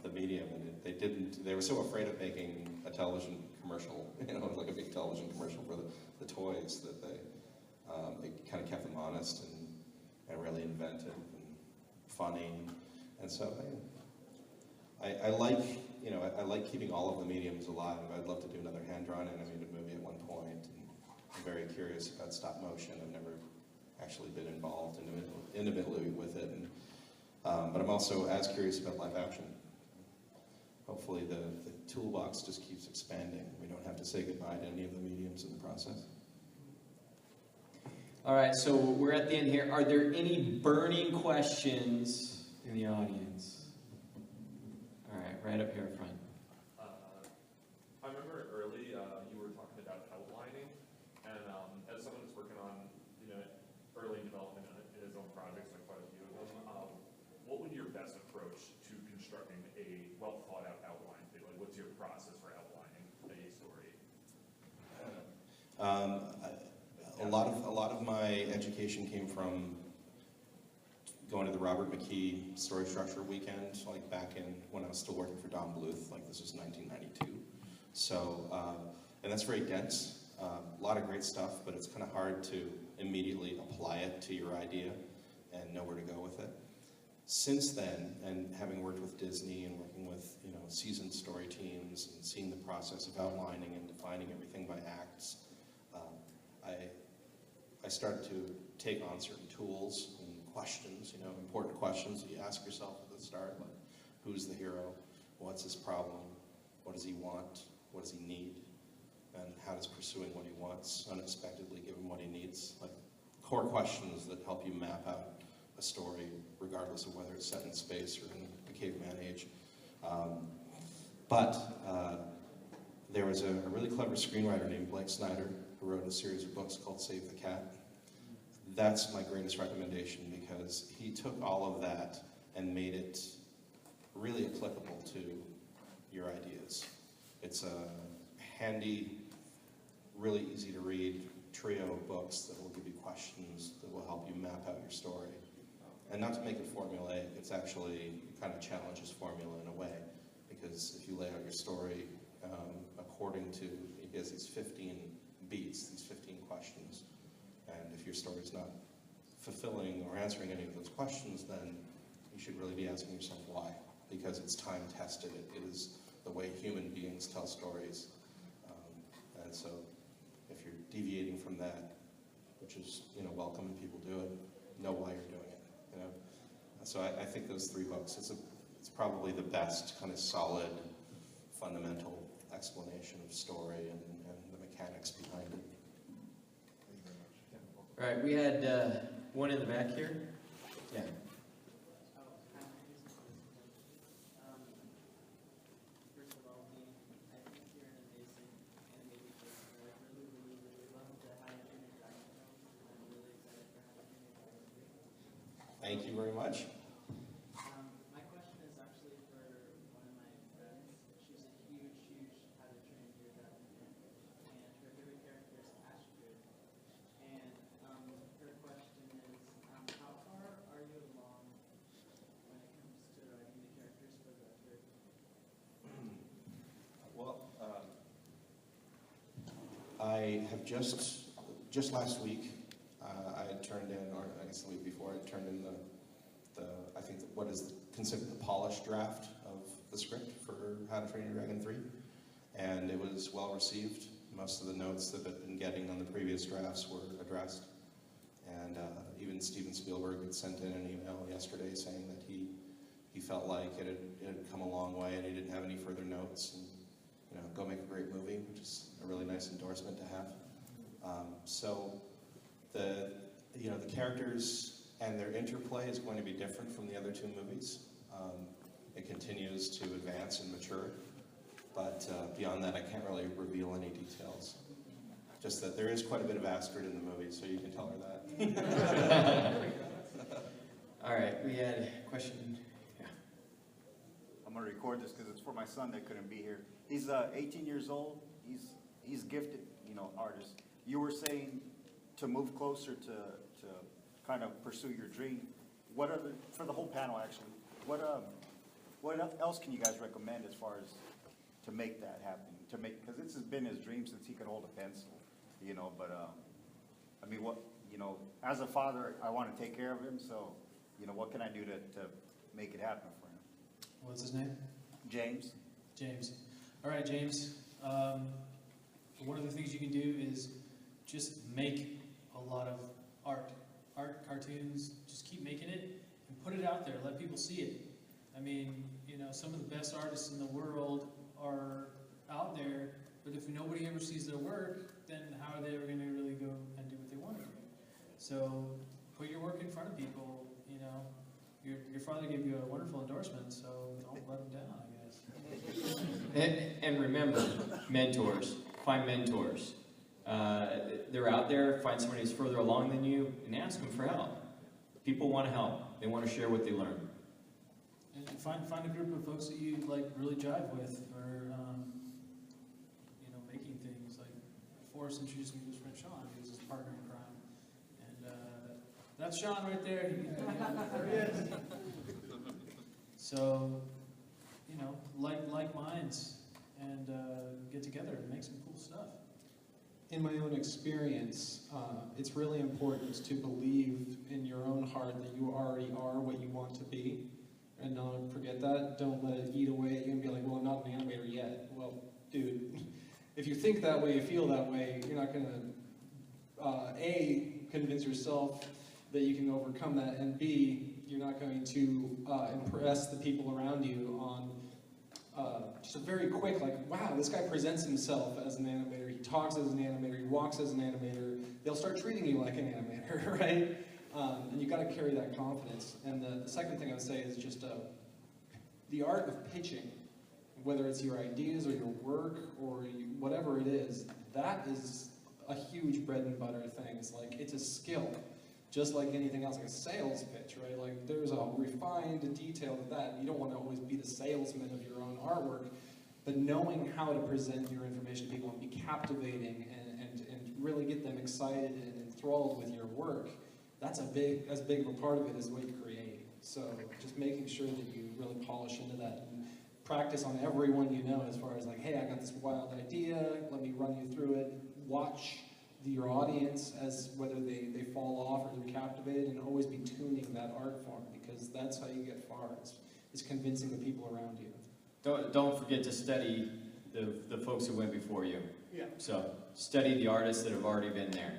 the medium, and they were so afraid of making a television commercial, you know, like a big television commercial for the toys, that they kind of kept them honest and really inventive and funny, and so I like, you know, I like keeping all of the mediums alive. I'd love to do another hand-drawn animated movie at one point. And I'm very curious about stop motion. I've never actually been involved intimately with it. And, but I'm also as curious about live action. Hopefully the toolbox just keeps expanding. We don't have to say goodbye to any of the mediums in the process. All right, so we're at the end here. Are there any burning questions in the audience? All right, right up here front. I remember early you were talking about outlining, and as someone that's working on, you know, early development in his own projects, like quite a few of them, what would your best approach to constructing a well thought out outline be? Like, what's your process for outlining a story? A lot of my education came from going to the Robert McKee Story Structure Weekend, like back in when I was still working for Don Bluth, like this was 1992. So, and that's very dense, a lot of great stuff, but it's kind of hard to immediately apply it to your idea and know where to go with it. Since then, and having worked with Disney and working with, you know, seasoned story teams and seeing the process of outlining and defining everything by acts, I started to take on certain tools and questions, you know, important questions that you ask yourself at the start, like who's the hero, what's his problem, what does he want, what does he need, and how does pursuing what he wants unexpectedly give him what he needs, like core questions that help you map out a story regardless of whether it's set in space or in the caveman age. There was a really clever screenwriter named Blake Snyder who wrote a series of books called Save the Cat. That's my greatest recommendation because he took all of that and made it really applicable to your ideas. It's a handy, really easy to read trio of books that will give you questions that will help you map out your story. And not to make it formulaic, it's actually kind of challenges formula in a way, because if you lay out your story according to, he has these 15 beats, these 15 questions, and if your story's not fulfilling or answering any of those questions, then you should really be asking yourself why, because it's time tested. It is the way human beings tell stories. And so if you're deviating from that, which is, you know, welcome and people do it, know why you're doing it, you know. So I think those 3 books, it's probably the best kind of solid, fundamental explanation of story and the mechanics behind it. All right, we had one in the back here. Yeah. Thank you very much. My question is actually for one of my friends. She's a huge How to Train Your Dragon fan, and her favorite character is Astrid. And her question is, how far are you along when it comes to writing the characters for the third book? Well, I have just last week, I had turned in, or I guess the week before, I turned in I think what is considered the polished draft of the script for How to Train Your Dragon 3, and it was well received. Most of the notes that I'd been getting on the previous drafts were addressed, and even Steven Spielberg had sent in an email yesterday saying that he felt like it had come a long way and he didn't have any further notes, and, you know, go make a great movie, which is a really nice endorsement to have. So the characters and their interplay is going to be different from the other 2 movies. It continues to advance and mature, but beyond that I can't really reveal any details. Just that there is quite a bit of Astrid in the movie, so you can tell her that. All right, we had a question. Yeah. I'm going to record this because it's for my son that couldn't be here. He's 18 years old. He's gifted, you know, artist. You were saying to move closer to kind of pursue your dream. What are for the whole panel actually, what else can you guys recommend as far as to make that happen? Because this has been his dream since he could hold a pencil, you know, but I mean, what, you know, as a father, I want to take care of him, so, you know, what can I do to make it happen for him? What's his name? James. James. All right, James. One of the things you can do is just make a lot of art, cartoons. Just keep making it and put it out there. Let people see it. I mean, you know, some of the best artists in the world are out there, but if nobody ever sees their work, then how are they ever going to really go and do what they want to do? So put your work in front of people. You know, your father gave you a wonderful endorsement, so don't let him down, I guess. And remember, mentors. Find mentors. They're out there. Find somebody who's further along than you and ask them for help. People want to help. They want to share what they learn. And find a group of folks that you like really jive with for you know, making things. Like Forrest introduced me to his friend Sean, who's his partner in crime, and that's Sean right there. There he is. So, you know, like minds, and get together and make some cool stuff. In my own experience, it's really important to believe in your own heart that you already are what you want to be, and not forget that. Don't let it eat away at you and be like, well, I'm not an animator yet. Well, dude, if you think that way, you feel that way, you're not going to, A, convince yourself that you can overcome that, and B, you're not going to impress the people around you on just a very quick, like, wow, this guy presents himself as an animator, he talks as an animator, he walks as an animator. They'll start treating you like an animator, right? And you got to carry that confidence. And the second thing I would say is just the art of pitching, whether it's your ideas or your work or whatever it is, that is a huge bread and butter thing. It's like, it's a skill. Just like anything else, like a sales pitch, right? Like, there's a refined detail to that. You don't want to always be the salesman of your own artwork, but knowing how to present your information to people and be captivating and really get them excited and enthralled with your work, that's as big of a part of it as what you create. So just making sure that you really polish into that and practice on everyone you know, as far as like, hey, I got this wild idea, let me run you through it. Watch your audience as whether they fall off or they're captivated, and always be tuning that art form, because that's how you get far. It's convincing the people around you. Don't forget to study the folks who went before you. Yeah. So study the artists that have already been there.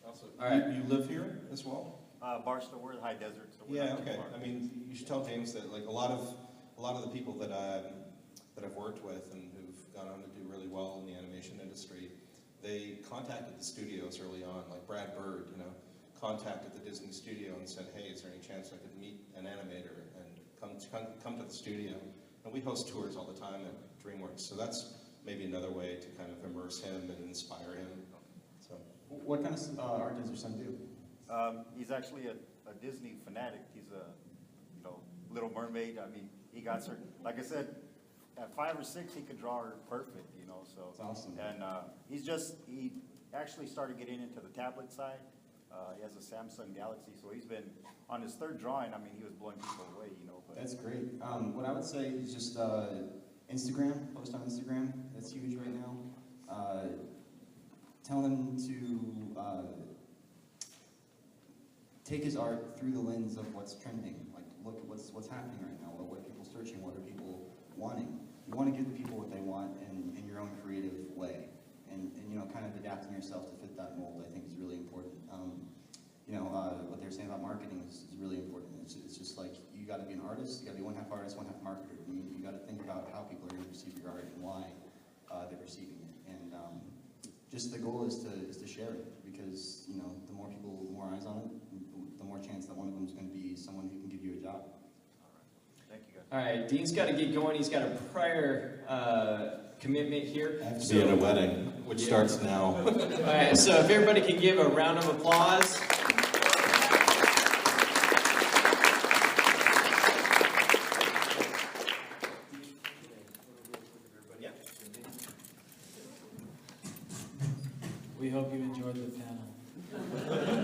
Also, all right. You live here as well? Barstow, we're the high desert. So we're Yeah. not too Okay. far. I mean, you should tell James that like a lot of the people that I've worked with and who've gone on to do really well in the animation industry, they contacted the studios early on, like Brad Bird, you know, contacted the Disney studio and said, hey, is there any chance I could meet an animator and come to the studio? And we host tours all the time at DreamWorks, so that's maybe another way to kind of immerse him and inspire him. So, what kind of art does your son do? He's actually a Disney fanatic. He's a, you know, Little Mermaid. I mean, he got certain, like I said, at 5 or 6, he could draw her perfect, you know, so. That's awesome. And he actually started getting into the tablet side. He has a Samsung Galaxy, so he's been, on his 3rd drawing, I mean, he was blowing people away, you know. But that's great. What I would say is just Instagram, post on Instagram. That's huge right now. Tell him to take his art through the lens of what's trending. Like, look at what's happening right now. What are people searching? What are people wanting? You want to give the people what they want in your own creative way, and you know, kind of adapting yourself to fit that mold, I think, is really important. You know, what they're saying about marketing is really important. It's just like, you got to be an artist, you got to be one half artist, one half marketer. You got to think about how people are going to receive your art and why they're receiving it. And just the goal is to share it, because you know, the more people, the more eyes on it, the more chance that one of them is going to be someone who can give you a job. Thank you, guys. All right, Dean's got to get going. He's got a prior commitment here. I have to be at a wedding, which starts now. All right, so if everybody can give a round of applause. We hope you enjoyed the panel.